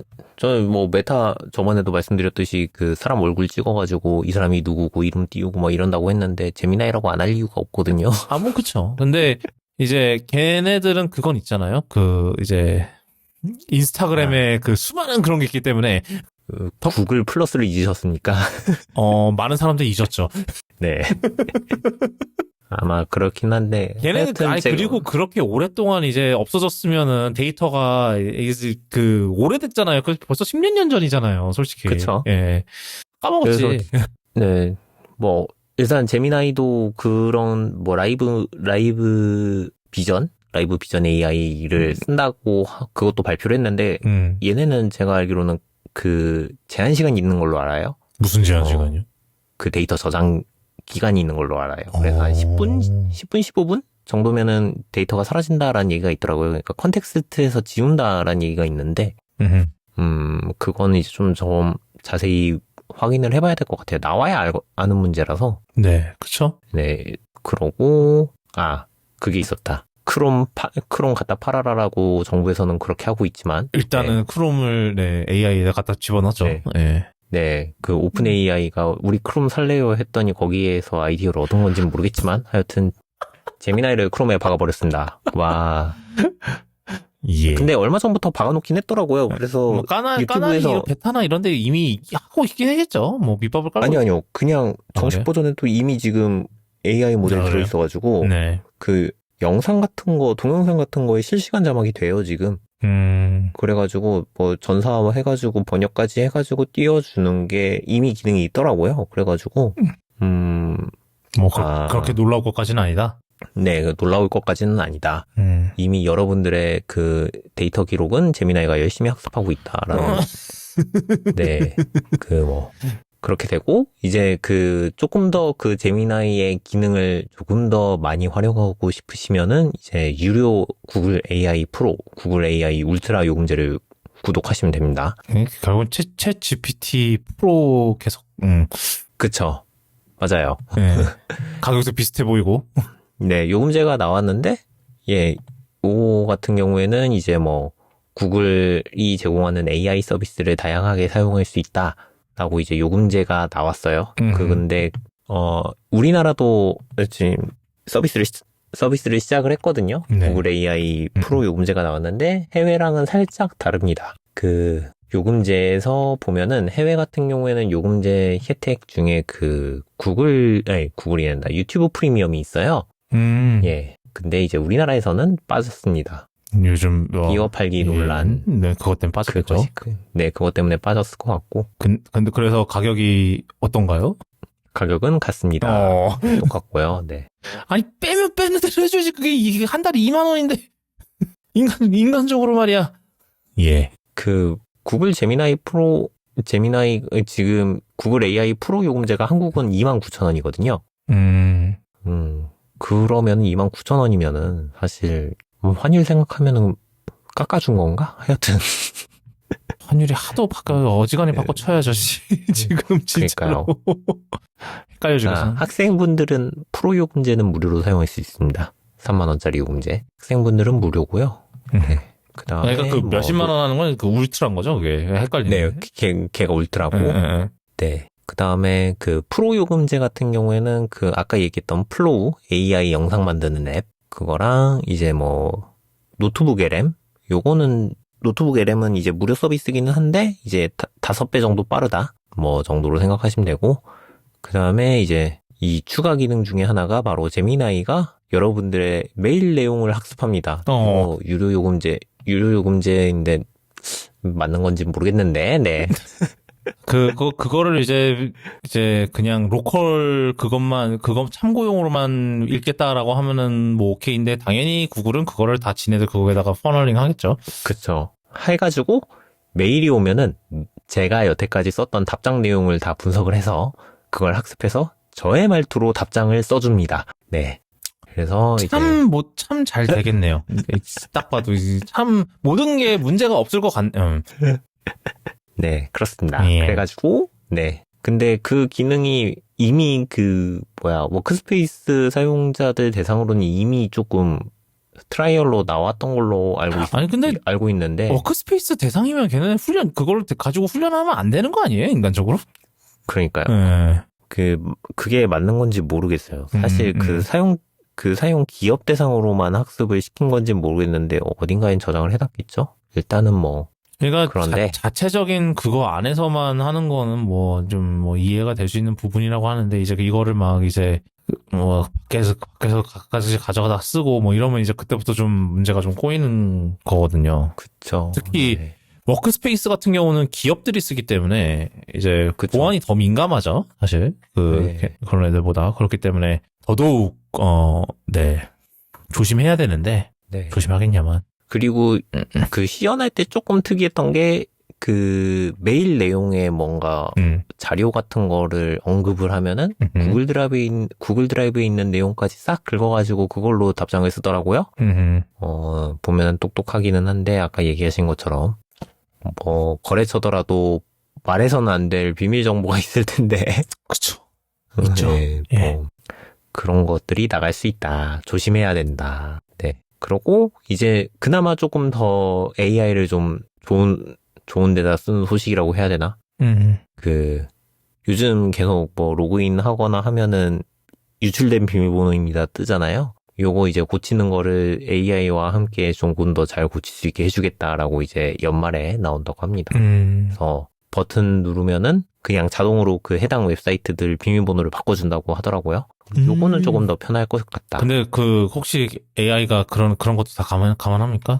뭐 메타 저번에도 말씀드렸듯이 그 사람 얼굴 찍어가지고 이 사람이 누구고 이름 띄우고 뭐 이런다고 했는데 제미나이라고 안 할 이유가 없거든요. 뭐, 그쵸. 근데, 이제, 걔네들은 그건 있잖아요. 이제, 인스타그램에 그 수많은 그런 게 있기 때문에, 구글 플러스를 잊으셨습니까? 많은 사람들이 잊었죠. 네. 아마 그렇긴 한데. 걔네는, 그리고 그렇게 오랫동안 이제 없어졌으면은 데이터가, 이제 오래됐잖아요. 벌써 10년 년 전이잖아요, 솔직히. 그쵸. 예. 까먹었지. 네. 뭐, 일단 제미나이도 그런 뭐 라이브 비전 AI를 쓴다고 그것도 발표를 했는데 얘네는 제가 알기로는 그 제한 시간이 있는 걸로 알아요. 무슨 제한 시간이요? 그 데이터 저장 기간이 있는 걸로 알아요. 그래서 한 10분, 15분 정도면은 데이터가 사라진다라는 얘기가 있더라고요. 그러니까 컨텍스트에서 지운다라는 얘기가 있는데 그거는 이제 좀 자세히 확인을 해봐야 될 것 같아요. 나와야 아는 문제라서. 네, 그쵸? 네, 그러고, 그게 있었다. 크롬 갖다 팔아라라고 정부에서는 그렇게 하고 있지만. 일단은 네. 크롬을, 네, AI에다 갖다 집어넣었죠. 네. 네. 네, 그 오픈 AI가 우리 크롬 살래요 했더니 거기에서 아이디어를 얻은 건지는 모르겠지만, 하여튼, 제미나이를 크롬에 박아버렸습니다. 와. 예. 근데 얼마 전부터 박아놓긴 했더라고요. 그래서 뭐 까나리 유튜브에서 베타나 이런 데 이미 하고 있긴 하겠죠. 뭐 밑밥을 깔고. 아니요. 그냥 정식 그래요? 버전에도 이미 지금 AI 모델이 그래요? 들어있어가지고 네. 그 영상 같은 거, 동영상 같은 거에 실시간 자막이 돼요, 지금. 그래가지고 뭐 전사 해가지고 번역까지 해가지고 띄워주는 게 이미 기능이 있더라고요. 그래가지고 뭐 그렇게 놀라울 것까지는 아니다. 네, 놀라울 것까지는 아니다. 이미 여러분들의 그 데이터 기록은 제미나이가 열심히 학습하고 있다라는. 네, 그렇게 되고, 이제 조금 더 그 제미나이의 기능을 조금 더 많이 활용하고 싶으시면은, 이제 유료 구글 AI 프로, 구글 AI 울트라 요금제를 구독하시면 됩니다. 결국은 챗 GPT 프로 계속, 그쵸. 맞아요. 네. 가격도 비슷해 보이고. 네, 요금제가 나왔는데, 예, 요거 같은 경우에는 이제 뭐, 구글이 제공하는 AI 서비스를 다양하게 사용할 수 있다라고 이제 요금제가 나왔어요. 근데, 우리나라도 지금 서비스를 시작을 했거든요. 네. 구글 AI 프로 요금제가 나왔는데, 해외랑은 살짝 다릅니다. 요금제에서 보면은 해외 같은 경우에는 요금제 혜택 중에 구글이 된다. 유튜브 프리미엄이 있어요. 예. 근데 이제 우리나라에서는 빠졌습니다. 요즘 이어팔기 논란. 네, 그것 때문에 빠졌겠죠. 네, 그것 때문에 빠졌을 것 같고. 근데 그래서 가격이 어떤가요? 가격은 같습니다. 똑같고요. 네. 아니 빼면 빼는 대로 해줘야지. 이게 한 달에 2만 원인데 인간적으로 말이야. 예. 구글 제미나이 지금 구글 AI 프로 요금제가 한국은 29,000원이거든요. 그러면 29,000원이면은 사실 환율 생각하면은 깎아준 건가? 하여튼 환율이 하도 어지간히 바꿔 쳐야죠. 지금 진짜로. 헷갈려 죽겠어. 학생분들은 프로 요금제는 무료로 사용할 수 있습니다. 3만원짜리 요금제. 학생분들은 무료고요. 네. 그다음에 그러니까 몇십만 원 하는 건 울트라인 거죠, 그게. 헷갈리네. 네, 걔가 울트라고. 네. 그다음에 프로 요금제 같은 경우에는 아까 얘기했던 플로우 AI 영상 만드는 앱 그거랑 이제 뭐 노트북 LM 요거는 노트북 LM은 이제 무료 서비스기는 한데 이제 5배 정도 빠르다 뭐 정도로 생각하시면 되고 그다음에 이제 이 추가 기능 중에 하나가 바로 제미나이가 여러분들의 메일 내용을 학습합니다. 유료 요금제인데 맞는 건지 모르겠는데, 네. 그거를 이제 그냥 로컬 그거 참고용으로만 읽겠다라고 하면은 뭐 오케이인데 당연히 구글은 그거를 다 지네들 그거에다가 퍼널링 하겠죠. 그쵸. 해가지고 메일이 오면은 제가 여태까지 썼던 답장 내용을 다 분석을 해서 그걸 학습해서 저의 말투로 답장을 써줍니다. 네. 그래서 이제 참 잘 되겠네요. 딱 봐도 참 모든 게 문제가 없을 것 네, 그렇습니다. 예. 그래가지고 네. 근데 그 기능이 이미 워크스페이스 사용자들 대상으로는 이미 조금 트라이얼로 나왔던 걸로 아니 근데 알고 있는데 워크스페이스 대상이면 걔는 그걸 가지고 훈련하면 안 되는 거 아니에요, 인간적으로? 그러니까요. 예. 그게 맞는 건지 모르겠어요. 사실 그 사용 기업 대상으로만 학습을 시킨 건지 모르겠는데 어딘가엔 저장을 해놨겠죠? 일단은 그러니까 그런데 자체적인 그거 안에서만 하는 거는 좀 이해가 될 수 있는 부분이라고 하는데 이제 이거를 막 이제 밖에서 가까이 가져가다 쓰고 이러면 이제 그때부터 좀 문제가 좀 꼬이는 거거든요. 그쵸. 특히 네. 워크스페이스 같은 경우는 기업들이 쓰기 때문에 이제 그쵸. 보안이 더 민감하죠, 사실. 네. 그런 애들보다. 그렇기 때문에 더더욱 조심해야 되는데 네. 조심하겠냐만. 그리고 그 시연할 때 조금 특이했던 게 그 메일 내용에 뭔가 자료 같은 거를 언급을 하면은 구글 드라이브에 있는 내용까지 싹 긁어가지고 그걸로 답장을 쓰더라고요. 보면은 똑똑하기는 한데 아까 얘기하신 것처럼 거래처더라도 말해서는 안 될 비밀 정보가 있을 텐데. 그쵸. 있죠. 네, 예. 그런 것들이 나갈 수 있다. 조심해야 된다. 네. 그러고 이제 그나마 조금 더 AI를 좀 좋은 데다 쓰는 소식이라고 해야 되나? 요즘 계속 로그인 하거나 하면은 유출된 비밀번호입니다 뜨잖아요. 요거 이제 고치는 거를 AI와 함께 조금 더 잘 고칠 수 있게 해주겠다라고 이제 연말에 나온다고 합니다. 그래서 버튼 누르면은 그냥 자동으로 그 해당 웹사이트들 비밀번호를 바꿔준다고 하더라고요. 요거는 조금 더 편할 것 같다. 근데 혹시 AI가 그런 것도 다 감안합니까?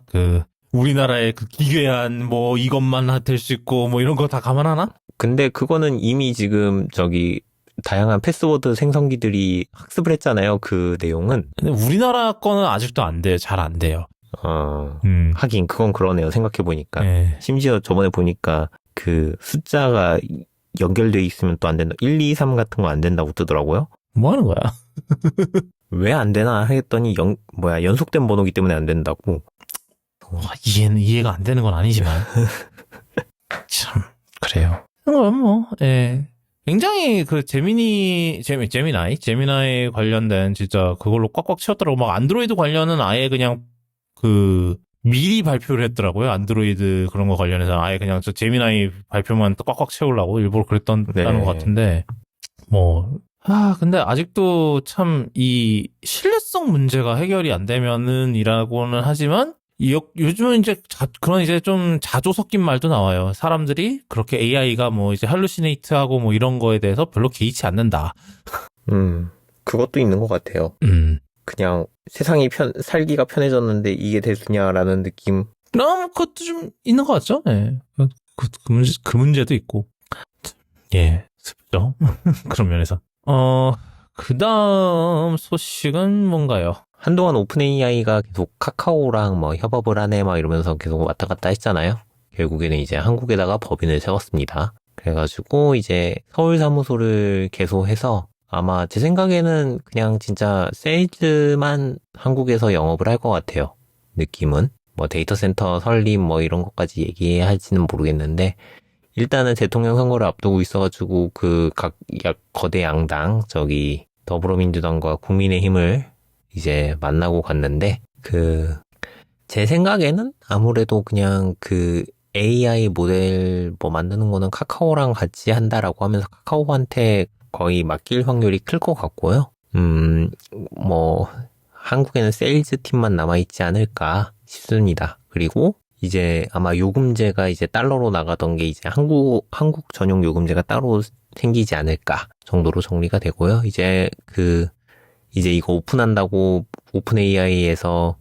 우리나라의 기괴한 이것만 될 수 있고 이런 거 다 감안하나? 근데 그거는 이미 지금 다양한 패스워드 생성기들이 학습을 했잖아요. 그 내용은. 근데 우리나라 거는 아직도 안 돼요. 잘 안 돼요. 하긴 그건 그러네요. 생각해보니까. 네. 심지어 저번에 보니까 그 숫자가 연결돼 있으면 또 안 된다. 1, 2, 3 같은 거 안 된다고 뜨더라고요. 뭐 하는 거야? 왜 안 되나 했더니 연속된 번호기 때문에 안 된다고. 이해가 안 되는 건 아니지만. 참, 그래요. 예. 굉장히 제미나이 관련된 진짜 그걸로 꽉꽉 채웠더라고. 안드로이드 관련은 아예 그냥 미리 발표를 했더라고요. 안드로이드 그런 거 관련해서 아예 그냥 제미나이 발표만 꽉꽉 채우려고 일부러 그랬다는 것 같은데. 근데 아직도 참 이 신뢰성 문제가 해결이 안 되면은이라고는 하지만 요즘은 이제 그런 이제 좀 자조 섞인 말도 나와요. 사람들이 그렇게 AI가 이제 할루시네이트하고 이런 거에 대해서 별로 개의치 않는다. 그것도 있는 것 같아요. 그냥 세상이 살기가 편해졌는데 이게 대수냐라는 느낌. 그것도 좀 있는 것 같죠? 네. 그 문제도 있고. 예, 슬프죠. 그런 면에서. 그 다음 소식은 뭔가요? 한동안 오픈 AI가 계속 카카오랑 협업을 하네 이러면서 계속 왔다 갔다 했잖아요. 결국에는 이제 한국에다가 법인을 세웠습니다. 그래가지고 이제 서울 사무소를 개소해서 아마 제 생각에는 그냥 진짜 세일즈만 한국에서 영업을 할 것 같아요. 느낌은. 데이터 센터 설립 이런 것까지 얘기할지는 모르겠는데 일단은 대통령 선거를 앞두고 있어가지고 각 거대 양당 더불어민주당과 국민의힘을 이제 만나고 갔는데 제 생각에는 아무래도 그냥 AI 모델 만드는 거는 카카오랑 같이 한다라고 하면서 카카오한테 거의 맡길 확률이 클 것 같고요. 한국에는 세일즈 팀만 남아있지 않을까 싶습니다. 그리고 이제 아마 요금제가 이제 달러로 나가던 게 이제 한국 전용 요금제가 따로 생기지 않을까 정도로 정리가 되고요. 이제 이거 오픈한다고 오픈 AI에서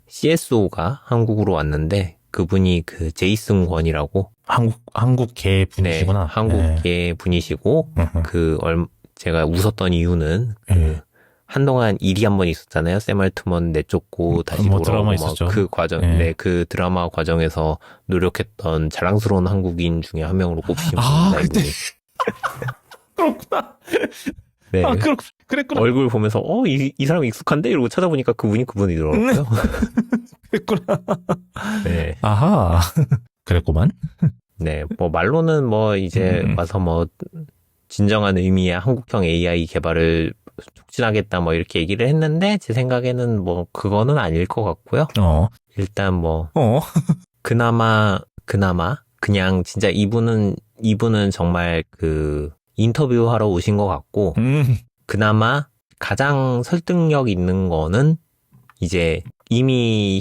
CSO가 한국으로 왔는데 그분이 제이슨 권이라고 한국계 분이시구나. 네, 한국계 분이시고 제가 웃었던 이유는 한동안 일이 한 번 있었잖아요. 샘 알트먼 내쫓고 다시 돌아오고 드라마 있었죠. 그 과정, 그 드라마 과정에서 노력했던 자랑스러운 한국인 중에 한 명으로 꼽히신 분입니다. 그때 그렇구나. 네. 그랬구나. 얼굴 보면서 이 사람 익숙한데 이러고 찾아보니까 그분이더라고요. 그랬구나. 네. 아하. 그랬구만. 네. 뭐 말로는 뭐 이제 와서 뭐 진정한 의미의 한국형 AI 개발을 촉진하겠다 뭐 이렇게 얘기를 했는데 제 생각에는 뭐 그거는 아닐 것 같고요. 일단 뭐 그나마 그냥 진짜 이분은 정말 그 인터뷰하러 오신 것 같고 그나마 가장 설득력 있는 거는 이제 이미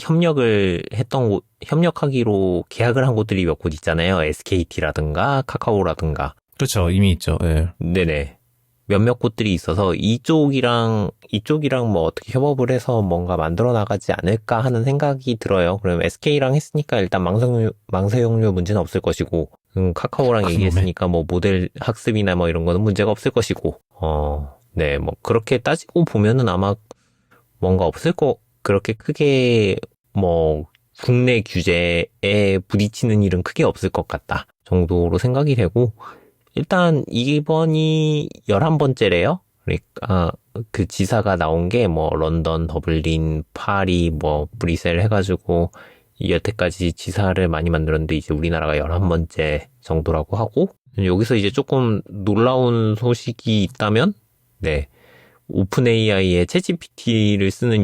협력하기로 계약을 한 곳들이 몇 곳 있잖아요. SKT라든가 카카오라든가. 그렇죠. 이미 있죠. 예. 네네. 몇몇 곳들이 있어서 이쪽이랑 뭐 어떻게 협업을 해서 뭔가 만들어 나가지 않을까 하는 생각이 들어요. 그럼 SK랑 했으니까 일단 망사용료 문제는 없을 것이고, 카카오랑 얘기했으니까 뭐 모델 학습이나 뭐 이런 거는 문제가 없을 것이고, 네, 뭐 그렇게 따지고 보면은 아마 뭔가 그렇게 크게 뭐 국내 규제에 부딪히는 일은 크게 없을 것 같다 정도로 생각이 되고, 일단 이번이 11번째래요. 그러니까 그 지사가 나온 게 뭐 런던, 더블린, 파리, 뭐 브뤼셀 해가지고 여태까지 지사를 많이 만들었는데 이제 우리나라가 11번째 정도라고 하고, 여기서 이제 조금 놀라운 소식이 있다면, 네, 오픈 AI의 챗GPT를 쓰는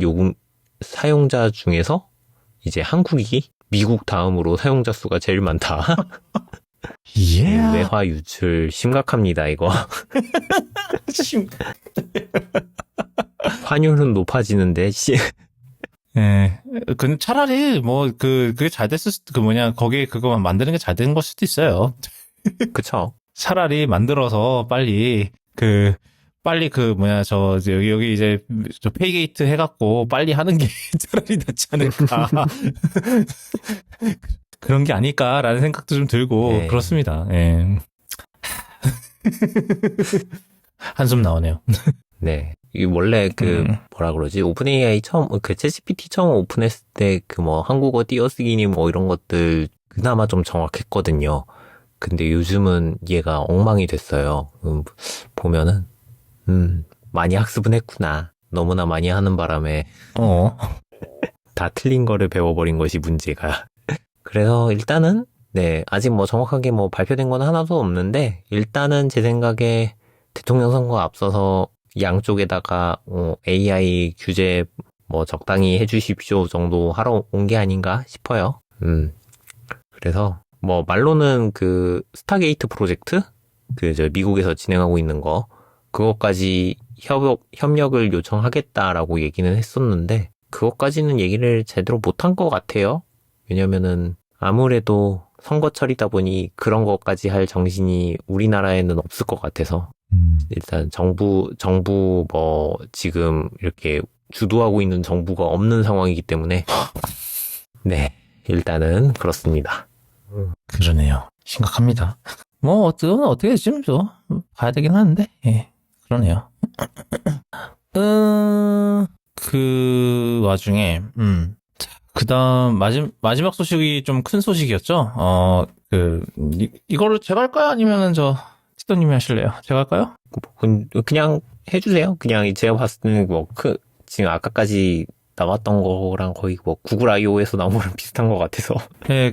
사용자 중에서 이제 한국이 미국 다음으로 사용자 수가 제일 많다. 외화 유출 심각합니다, 이거. 환율은 높아지는데, 예. 근데 차라리 뭐 그게 잘 됐을 수도 거기에 그거만 만드는 게 잘 된 걸 수도 있어요. 그쵸. 차라리 만들어서 빨리 여기 이제 저 페이게이트 해갖고 빨리 하는 게 차라리 낫지 않을까. 그런 게 아닐까라는 생각도 좀 들고 네. 그렇습니다. 예. 한숨 나오네요. 네. 이 원래 뭐라 그러지? 오픈 AI 챗GPT 처음 오픈했을 때 뭐 한국어 띄어쓰기니 뭐 이런 것들 그나마 좀 정확했거든요. 근데 요즘은 얘가 엉망이 됐어요. 보면은 많이 학습은 했구나. 너무나 많이 하는 바람에 다 틀린 거를 배워버린 것이 문제가. 그래서 일단은 네, 아직 뭐 정확하게 뭐 발표된 건 하나도 없는데 일단은 제 생각에 대통령 선거 앞서서 양쪽에다가 AI 규제 뭐 적당히 해주십시오 정도 하러 온 게 아닌가 싶어요. 그래서 뭐 말로는 그 스타게이트 프로젝트 미국에서 진행하고 있는 거 그것까지 협력을 요청하겠다라고 얘기는 했었는데 그것까지는 얘기를 제대로 못한 것 같아요. 왜냐면은 아무래도 선거철이다 보니 그런 것까지 할 정신이 우리나라에는 없을 것 같아서 일단 정부 뭐 지금 이렇게 주도하고 있는 정부가 없는 상황이기 때문에 네 일단은 그렇습니다. 그러네요. 심각합니다. 뭐 어떻게 될지 좀 봐야 되긴 하는데 예 그러네요. 그 와중에 그다음 마지막 소식이 좀 큰 소식이었죠. 이거를 제가 할까요? 아니면은 티더님이 하실래요? 제가 할까요? 그냥 해주세요. 그냥 제가 봤을 때는 지금 아까까지 나왔던 거랑 거의 뭐 구글 I/O에서 나온 거랑 비슷한 것 같아서. 네,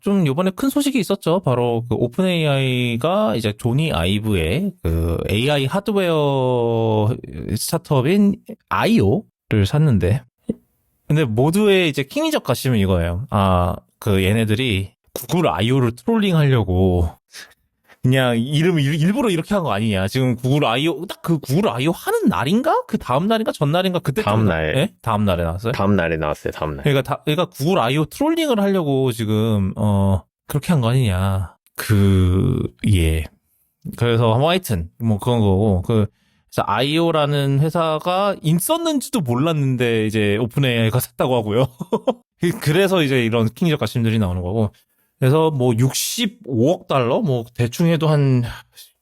좀 요번에 큰 소식이 있었죠. 바로 오픈 AI가 이제 조니 아이브의 AI 하드웨어 스타트업인 아이오를 샀는데, 근데 모두의 이제 킹리적 가심은 이거예요. 얘네들이 구글 I/O를 트롤링 하려고 그냥 이름을 일부러 이렇게 한 거 아니냐. 지금 구글 I/O 딱 구글 I/O 하는 날인가? 그 다음 날인가? 전날인가? 그때 다음 날. 네? 다음 날에 나왔어요? 다음 날에 나왔어요. 다음 날. 그러니까 구글 I/O 트롤링을 하려고 지금 그렇게 한 거 아니냐. 예. 그래서 하여튼 뭐 그런 거고 그래서 I/O라는 회사가 있었는지도 몰랐는데 이제 오픈 AI가 샀다고 하고요. 그래서 이제 이런 킹리적 가심들이 나오는 거고. 그래서 뭐 65억 달러? 뭐 대충 해도 한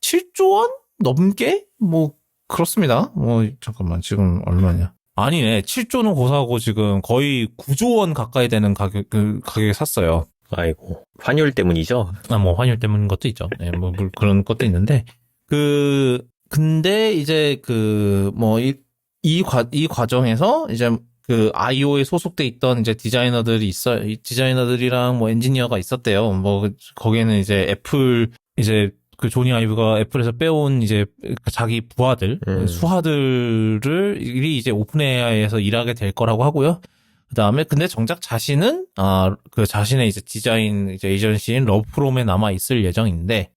7조 원 넘게? 뭐 그렇습니다. 잠깐만 지금 얼마냐? 아니네. 7조는 고사하고 지금 거의 9조 원 가까이 되는 가격에 샀어요. 아이고. 환율 때문이죠? 뭐 환율 때문인 것도 있죠. 네, 뭐 그런 것도 있는데 근데 이제 이 과정에서 이제 그 IO에 소속돼 있던 이제 디자이너들이랑 뭐 엔지니어가 있었대요. 뭐 거기에는 이제 애플 이제 그 조니 아이브가 애플에서 빼온 이제 자기 부하들, 수하들이 이제 오픈 AI에서 일하게 될 거라고 하고요. 그다음에 근데 정작 자신은 그 자신의 이제 디자인 이제 에이전시인 러브프롬에 남아 있을 예정인데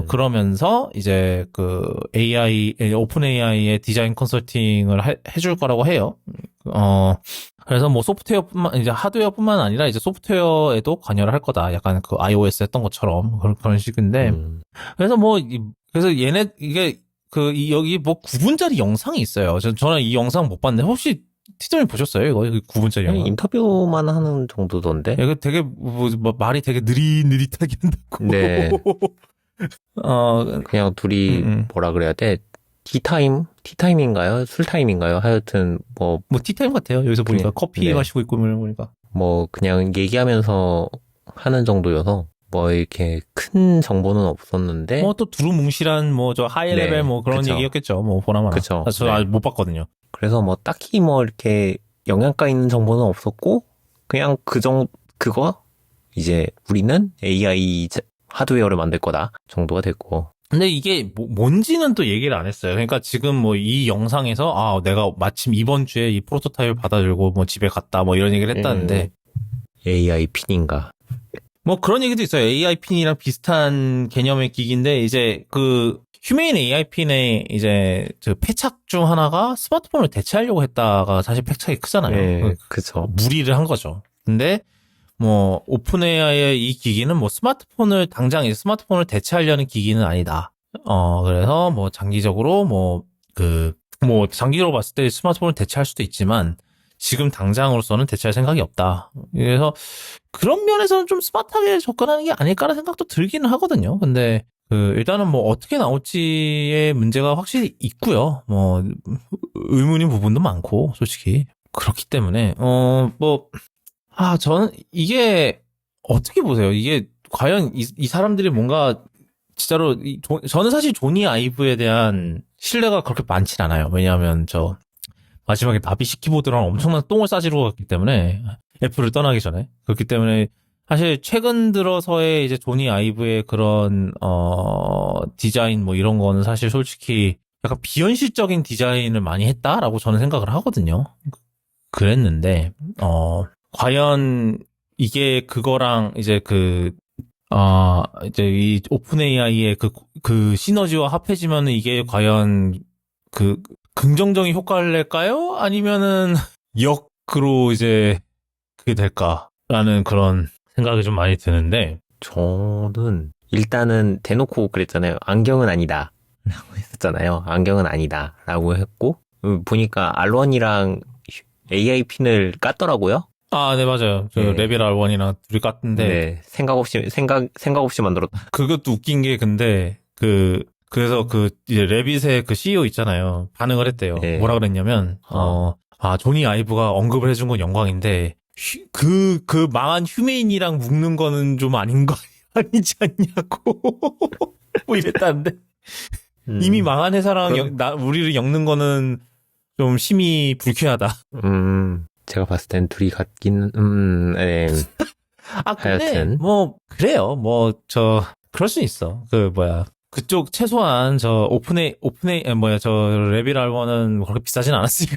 그러면서 이제 그 오픈 AI의 디자인 컨설팅을 해줄 거라고 해요. 그래서 뭐 이제 하드웨어뿐만 아니라 이제 소프트웨어에도 관여를 할 거다. 약간 그 iOS 했던 것처럼 그런 식인데. 그래서 그래서 이게 여기 뭐 9분짜리 영상이 있어요. 저는 이 영상 못 봤는데 혹시 티저님 보셨어요? 이거 9분짜리 영상? 인터뷰만 하는 정도던데? 이거 되게 말이 되게 느릿느릿하게 한다고. 네. 그냥 둘이 뭐라 그래야 돼? 티타임인가요? 술타임인가요? 하여튼 뭐 티타임 같아요. 여기서 보니까 커피 네. 마시고 있고 보니까. 뭐 그냥 얘기하면서 하는 정도여서 뭐 이렇게 큰 정보는 없었는데 뭐 또 두루뭉실한 뭐 저 하이 레벨 뭐 그런 그쵸. 얘기였겠죠. 뭐 보나마나. 그쵸. 저 아직 못 봤거든요. 그래서 뭐 딱히 뭐 이렇게 영양가 있는 정보는 없었고 그냥 그거 이제 우리는 AI 하드웨어를 만들 거다 정도가 됐고. 근데 이게 뭔지는 또 얘기를 안 했어요. 그러니까 지금 뭐 이 영상에서 내가 마침 이번 주에 이 프로토타입을 받아들고 뭐 집에 갔다 뭐 이런 얘기를 했다는데 AI 핀인가? 뭐 그런 얘기도 있어요. AI 핀이랑 비슷한 개념의 기기인데 이제 그 휴메인 AI 핀의 이제 저 패착 중 하나가 스마트폰을 대체하려고 했다가 사실 패착이 크잖아요. 네, 그쵸. 무리를 한 거죠. 근데 뭐 오픈 AI의 이 기기는 뭐 당장 이제 스마트폰을 대체하려는 기기는 아니다. 그래서 뭐 장기적으로 장기적으로 봤을 때 스마트폰을 대체할 수도 있지만 지금 당장으로서는 대체할 생각이 없다. 그래서 그런 면에서는 좀 스마트하게 접근하는 게 아닐까라는 생각도 들기는 하거든요. 근데 일단은 뭐 어떻게 나올지의 문제가 확실히 있고요. 뭐 의문인 부분도 많고 솔직히 그렇기 때문에 저는 이게 어떻게 보세요? 이게 과연 이 사람들이 뭔가 진짜로 저는 사실 조니 아이브에 대한 신뢰가 그렇게 많진 않아요. 왜냐하면 마지막에 나비시 키보드랑 엄청난 똥을 싸지르고 갔기 때문에 애플을 떠나기 전에 그렇기 때문에 사실 최근 들어서의 이제 조니 아이브의 그런 디자인 뭐 이런 거는 사실 솔직히 약간 비현실적인 디자인을 많이 했다라고 저는 생각을 하거든요. 그랬는데 과연 이게 그거랑 이제 이제 이 오픈 AI의 그 시너지와 합해지면은 이게 과연 긍정적인 효과를 낼까요? 아니면은 역으로 이제 그게 될까라는 그런 생각이 좀 많이 드는데 저는 일단은 대놓고 그랬잖아요. 안경은 아니다 라고 했었잖아요. 안경은 아니다 라고 했고 보니까 R1이랑 AI 핀을 깠더라고요. 네, 맞아요. 네. 레벨 R1이랑 둘이 깠는데 네, 생각 없이 만들었다. 그것도 웃긴 게 근데 그래서 이제 레빗의 그 CEO 있잖아요. 반응을 했대요. 네. 뭐라 그랬냐면 조니 아이브가 언급을 해준 건 영광인데 그 망한 휴메인이랑 묶는 거는 좀 아니지 않냐고 뭐 이랬다는데 이미 망한 회사랑 우리를 엮는 거는 좀 심히 불쾌하다. 제가 봤을 땐 둘이 같긴 네. 근데 하여튼 뭐 그래요. 그럴 수 있어. 그쪽 최소한 저 오픈에 저 레벨 R1은 그렇게 비싸진 않았으니까.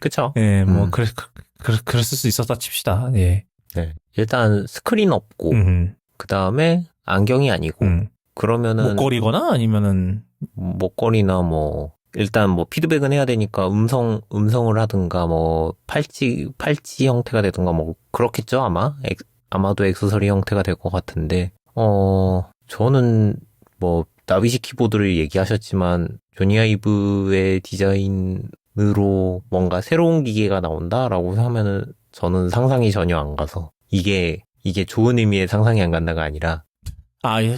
그쵸. 예, 뭐 그랬을 수 있었다 칩시다. 예. 네. 일단 스크린 없고 그 다음에 안경이 아니고 그러면은 목걸이거나 아니면은 목걸이나 뭐 일단 뭐 피드백은 해야 되니까 음성을 하든가 뭐 팔찌 형태가 되든가 뭐 그렇겠죠 아마도 액세서리 형태가 될 것 같은데 저는 뭐 나비시 키보드를 얘기하셨지만 조니 아이브의 디자인으로 뭔가 새로운 기계가 나온다라고 하면은 저는 상상이 전혀 안 가서 이게 좋은 의미의 상상이 안 간다가 아니라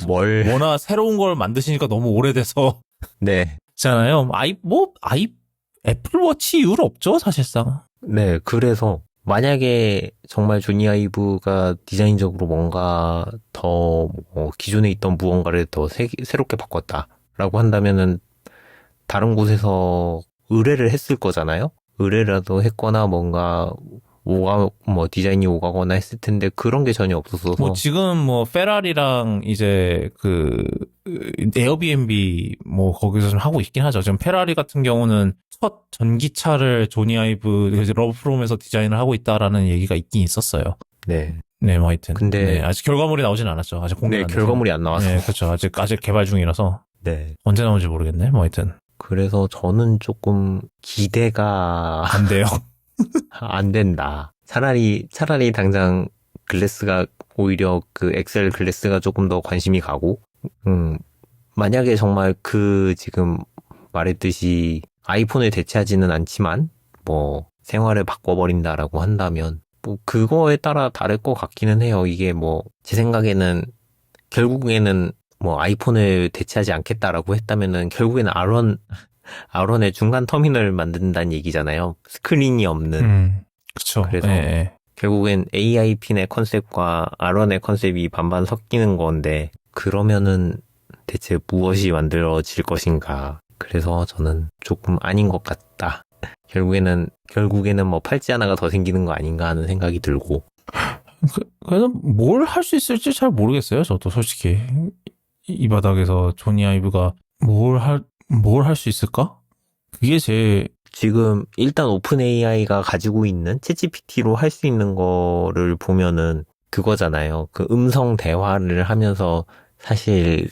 워낙 새로운 걸 만드시니까 너무 오래돼서 네. 잖아요. 애플워치 이후로 없죠, 사실상. 네, 그래서 만약에 정말 조니 아이브가 디자인적으로 뭔가 더 기존에 있던 무언가를 더 새롭게 바꿨다. 라고 한다면은 다른 곳에서 의뢰를 했을 거잖아요? 의뢰라도 했거나 뭔가 디자인이 오가거나 했을 텐데 그런 게 전혀 없었어서. 뭐 지금 뭐 페라리랑 이제 그 에어비앤비 뭐 거기서 좀 하고 있긴 하죠. 지금 페라리 같은 경우는 첫 전기차를 조니 아이브 러브프롬에서 디자인을 하고 있다라는 얘기가 있긴 있었어요. 네. 네, 뭐 하여튼. 근데 네, 아직 결과물이 나오진 않았죠. 아직 공개 네, 안 돼서. 결과물이 안 나와서. 네, 그렇죠. 아직 개발 중이라서 네. 언제 나올지 모르겠네. 뭐 하여튼 그래서 저는 조금 기대가 안 돼요. 안 된다. 차라리 당장 글래스가 오히려 그 엑셀 글래스가 조금 더 관심이 가고, 만약에 정말 그 지금 말했듯이 아이폰을 대체하지는 않지만, 뭐, 생활을 바꿔버린다라고 한다면, 뭐, 그거에 따라 다를 것 같기는 해요. 이게 뭐, 제 생각에는, 결국에는 뭐, 아이폰을 대체하지 않겠다라고 했다면은, 결국에는 아론의 중간 터미널을 만든다는 얘기잖아요. 스크린이 없는. 그쵸. 그래서 예. 결국엔 AI핀의 컨셉과 아론의 컨셉이 반반 섞이는 건데, 그러면은 대체 무엇이 만들어질 것인가. 그래서 저는 조금 아닌 것 같다. 결국에는 뭐 팔찌 하나가 더 생기는 거 아닌가 하는 생각이 들고. 그래서 뭘 할 수 있을지 잘 모르겠어요. 저도 솔직히 이 바닥에서 조니 아이브가 뭘 할 수 있을까? 그게 제 지금 일단 오픈 AI가 가지고 있는 챗GPT로 할 수 있는 거를 보면은 그거잖아요. 그 음성 대화를 하면서 사실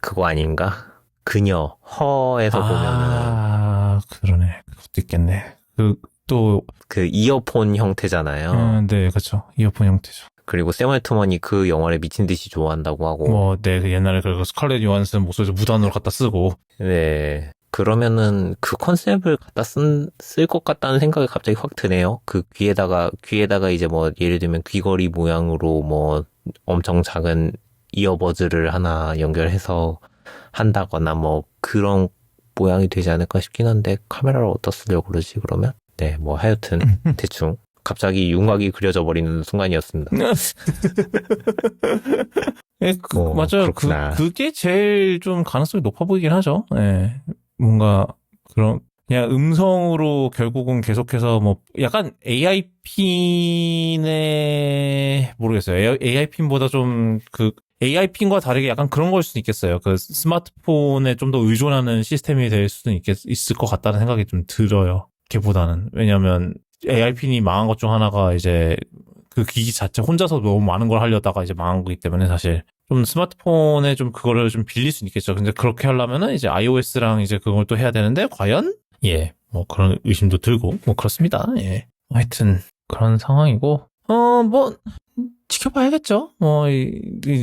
그거 아닌가? 그녀 허에서 보면은 그러네. 그것도 있겠네. 그 이어폰 형태잖아요. 네, 그렇죠. 이어폰 형태죠. 그리고 샘 알트먼이 그 영화를 미친 듯이 좋아한다고 하고. 네, 그 옛날에 그 스칼렛 요한슨 목소리 무단으로 갖다 쓰고. 네. 그러면은 그 컨셉을 갖다 쓸 것 같다는 생각이 갑자기 확 드네요. 그 귀에다가 이제 뭐 예를 들면 귀걸이 모양으로 뭐 엄청 작은 이어버즈를 하나 연결해서 한다거나 뭐 그런 모양이 되지 않을까 싶긴 한데 카메라를 어디다 쓰려고 그러지 그러면? 네, 뭐 하여튼 대충 갑자기 윤곽이 그려져 버리는 순간이었습니다. 예, 맞아요. 그게 제일 좀 가능성이 높아 보이긴 하죠. 예. 뭔가 그냥 음성으로 결국은 계속해서 뭐 약간 AI핀의 모르겠어요. AI핀보다 좀 AI핀과 다르게 약간 그런 걸 수도 있겠어요. 그 스마트폰에 좀 더 의존하는 시스템이 될 수도 있을 것 같다는 생각이 좀 들어요. 걔보다는. 왜냐면 AI핀이 망한 것 중 하나가 이제 그 기기 자체 혼자서 너무 많은 걸 하려다가 이제 망한 거기 때문에 사실 좀 스마트폰에 좀 그거를 좀 빌릴 수 있겠죠. 근데 그렇게 하려면은 이제 iOS랑 이제 그걸 또 해야 되는데 과연? 예. 뭐 그런 의심도 들고 뭐 그렇습니다. 예. 하여튼 그런 상황이고 뭐 지켜봐야겠죠.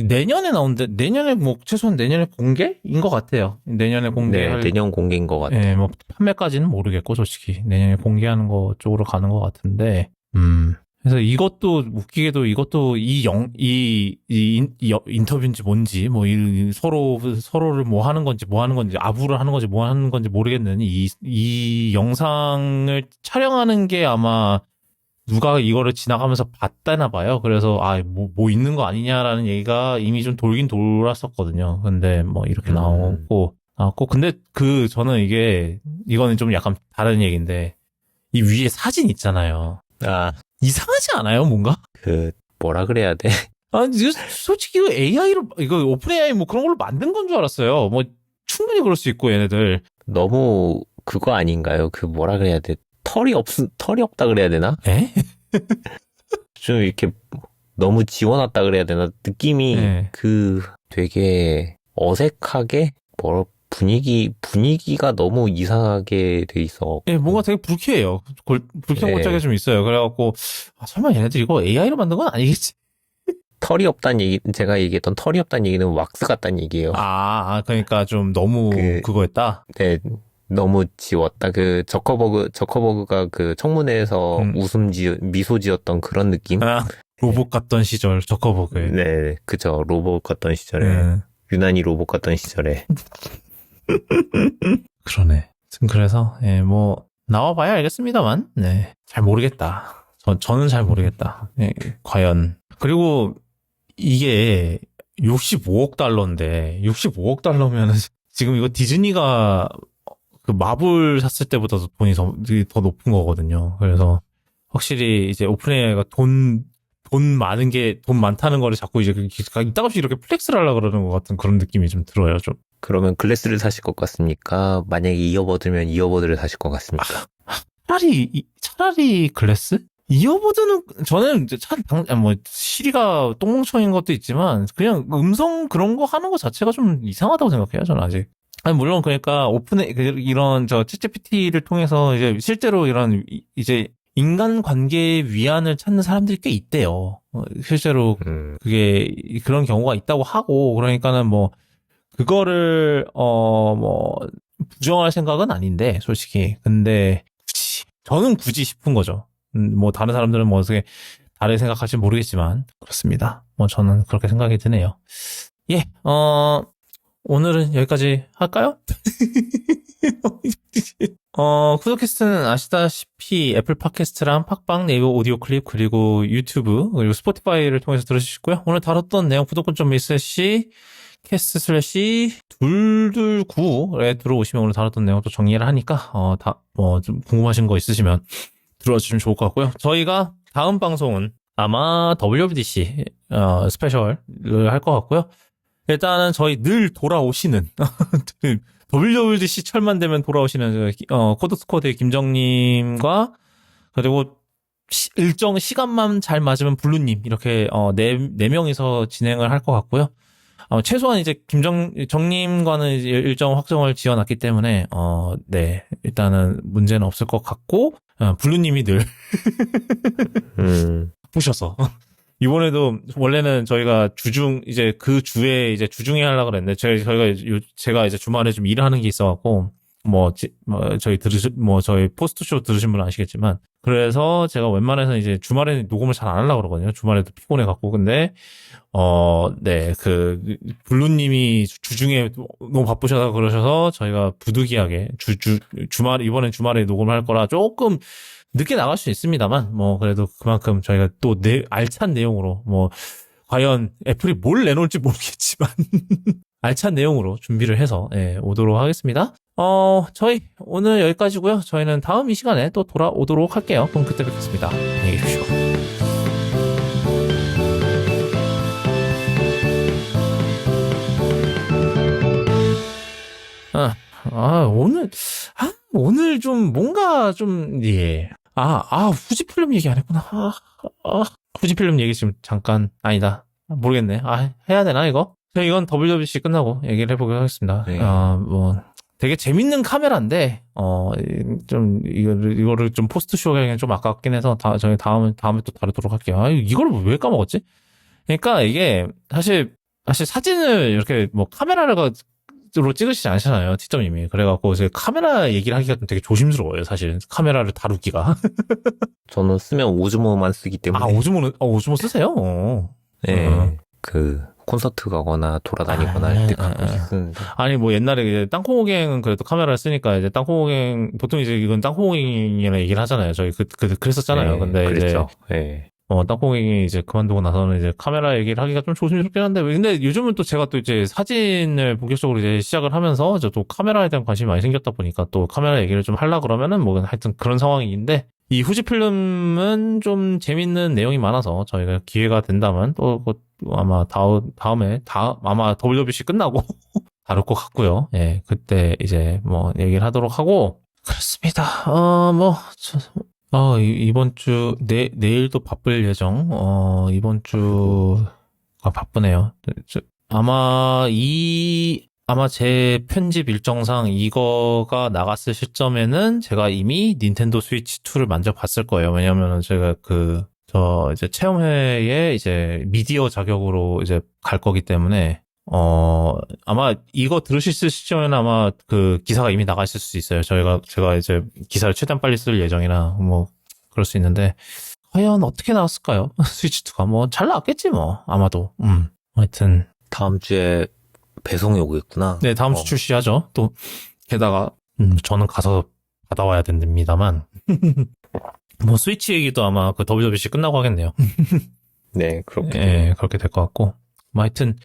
내년에 나온대. 내년에 뭐 최소한 내년에 공개인 것 같아요. 내년에 공개할. 네, 내년 공개인 것 같아요. 예, 뭐 판매까지는 모르겠고 솔직히 내년에 공개하는 거 쪽으로 가는 것 같은데. 그래서 이것도 웃기게도 이것도 이 인터뷰인지 뭔지 뭐 서로를 뭐 하는 건지 아부를 하는 건지 뭐 하는 건지 모르겠는 이 영상을 촬영하는 게 아마 누가 이거를 지나가면서 봤다나 봐요. 그래서 뭐 있는 거 아니냐라는 얘기가 이미 좀 돌긴 돌았었거든요. 근데 뭐 이렇게 나왔고 근데 저는 이거는 좀 약간 다른 얘기인데 이 위에 사진 있잖아요. 이상하지 않아요, 뭔가? 뭐라 그래야 돼? 솔직히 이거 오픈 AI 뭐 그런 걸로 만든 건 줄 알았어요. 뭐 충분히 그럴 수 있고 얘네들. 너무 그거 아닌가요? 뭐라 그래야 돼? 털이 없다 그래야 되나? 에? 좀 이렇게 너무 지워놨다 그래야 되나? 느낌이 되게 어색하게 분위기가 너무 이상하게 돼 있어. 예, 뭔가 되게 불쾌해요. 불쾌한 골짜기가 좀 있어요. 그래갖고 설마 얘네들 이거 AI로 만든 건 아니겠지? 털이 없다는 얘기, 제가 얘기했던 털이 없다는 얘기는 왁스 같다는 얘기예요. 그러니까 좀 너무 그거였다? 네, 너무 지웠다. 저커버그가 청문회에서 미소 지었던 그런 느낌? 로봇 같던 시절, 저커버그. 네, 그죠. 로봇 같던 시절에. 유난히 로봇 같던 시절에. 그러네. 그래서, 뭐, 나와봐야 알겠습니다만, 네. 잘 모르겠다. 저는 잘 모르겠다. 과연. 그리고, 이게 65억 달러인데, 65억 달러면은 지금 이거 디즈니가 그 마블 샀을 때보다도 돈이 더 높은 거거든요. 그래서 확실히 이제 오픈AI가 돈 많다는 거를 자꾸 이제 이따금씩 이렇게 플렉스를 하려고 그러는 것 같은 그런 느낌이 좀 들어요, 좀. 그러면 글래스를 사실 것 같습니까? 만약에 이어버드면 이어버드를 사실 것 같습니까? 차라리 글래스? 이어보드는 저는 뭐 시리가 똥멍청인 것도 있지만 그냥 음성 그런 거 하는 거 자체가 좀 이상하다고 생각해요, 저는 아직. 아니 물론 그러니까 이런 저 챗GPT를 통해서 이제 실제로 이런 이제 인간 관계의 위안을 찾는 사람들이 꽤 있대요. 실제로 그게 그런 경우가 있다고 하고 그러니까는 뭐 그거를 뭐 부정할 생각은 아닌데 솔직히 근데 저는 굳이 싶은 거죠. 뭐 다른 사람들은 뭐 어떻게 다르게 생각할지 모르겠지만 그렇습니다. 뭐 저는 그렇게 생각이 드네요. 예, 오늘은 여기까지 할까요? 쿠도캐스트는 아시다시피 애플 팟캐스트랑 팟빵, 네이버 오디오 클립, 그리고 유튜브, 그리고 스포티파이를 통해서 들으실 수 있고요. 오늘 다뤘던 내용 구독.me/ cast/229에 들어오시면 오늘 다뤘던 내용 또 정리를 하니까, 좀 궁금하신 거 있으시면 들어와 주시면 좋을 것 같고요. 저희가 다음 방송은 아마 WWDC, 스페셜을 할 것 같고요. 일단은 저희 늘 돌아오시는, WWDC 철만 되면 돌아오시는, 코드스쿼드의 김정님과, 그리고 일정 시간만 잘 맞으면 블루님, 이렇게, 네 명이서 진행을 할 것 같고요. 최소한 이제 정님과는 이제 일정 확정을 지어놨기 때문에, 네, 일단은 문제는 없을 것 같고, 블루님이 늘, 보셔서. 이번에도 원래는 저희가 이제 그 주에 이제 주중에 하려고 그랬는데 제가 이제 주말에 좀 일을 하는 게 있어갖고 저희 포스트쇼 들으신 분은 아시겠지만 그래서 제가 웬만해서 이제 주말에는 녹음을 잘 안 하려고 그러거든요. 주말에도 피곤해갖고 근데 네, 블루님이 주중에 너무 바쁘셔서 그러셔서 저희가 부득이하게 이번엔 주말에 녹음을 할 거라 조금 늦게 나갈 수 있습니다만, 그래도 그만큼 저희가 또 알찬 내용으로, 과연 애플이 뭘 내놓을지 모르겠지만, 알찬 내용으로 준비를 해서, 오도록 하겠습니다. 저희 오늘 여기까지고요. 저희는 다음 이 시간에 또 돌아오도록 할게요. 그럼 그때 뵙겠습니다. 안녕히 계십시오. 오늘 좀 뭔가 좀, 예. 후지필름 얘기 안 했구나. 후지필름 얘기 지금 잠깐, 아니다. 모르겠네. 해야 되나, 이거? 이건 WWDC 끝나고 얘기를 해보도록 하겠습니다. 네. 되게 재밌는 카메라인데, 이거를 좀 포스트쇼 하기엔 좀 아깝긴 해서, 저희 다음에 또 다루도록 할게요. 이걸 왜 까먹었지? 그러니까 이게, 사실 사진을 이렇게 카메라로 찍으시지 않으시잖아요, 티점님이. 그래갖고, 이제 카메라 얘기를 하기가 좀 되게 조심스러워요, 사실. 카메라를 다루기가. 저는 쓰면 오즈모만 쓰기 때문에. 오즈모 쓰세요? 네. 콘서트 가거나 돌아다니거나 할 때 가끔씩 쓰는데. 아니, 옛날에 이제 땅콩호갱은 그래도 카메라를 쓰니까 이제 땅콩호갱, 보통 이제 이건 땅콩호갱이라는 얘기를 하잖아요. 저희 그랬었잖아요. 네, 근데 그랬죠. 이제. 네. 땅콩호갱이 이제 그만두고 나서는 이제 카메라 얘기를 하기가 좀 조심스럽긴 한데, 근데 요즘은 또 제가 또 이제 사진을 본격적으로 이제 시작을 하면서 또 카메라에 대한 관심이 많이 생겼다 보니까 또 카메라 얘기를 좀 하려고 그러면은 하여튼 그런 상황인데, 이 후지필름은 좀 재밌는 내용이 많아서 저희가 기회가 된다면 또 아마 다음에 아마 WWDC 끝나고 다룰 것 같고요. 예, 그때 이제 얘기를 하도록 하고 그렇습니다. 이번 주 내일도 바쁠 예정. 이번 주가 바쁘네요. 아마 제 편집 일정상 이거가 나갔을 시점에는 제가 이미 닌텐도 스위치 2를 만져봤을 거예요. 왜냐면은 제가 이제 체험회에 이제 미디어 자격으로 이제 갈 거기 때문에, 아마 이거 들으실 시점에는 아마 기사가 이미 나가 있을 수 있어요. 제가 이제 기사를 최대한 빨리 쓸 예정이라, 그럴 수 있는데, 과연 어떻게 나왔을까요? 스위치 2가 잘 나왔겠지 아마도. 하여튼. 다음 주에 배송이 오겠구나. 네, 다음 주 출시하죠. 또, 게다가, 저는 가서 받아와야 됩니다만. 스위치 얘기도 아마 WWDC 끝나고 하겠네요. 네, 그렇게. 네, 그렇게 될 것 같고. 하여튼,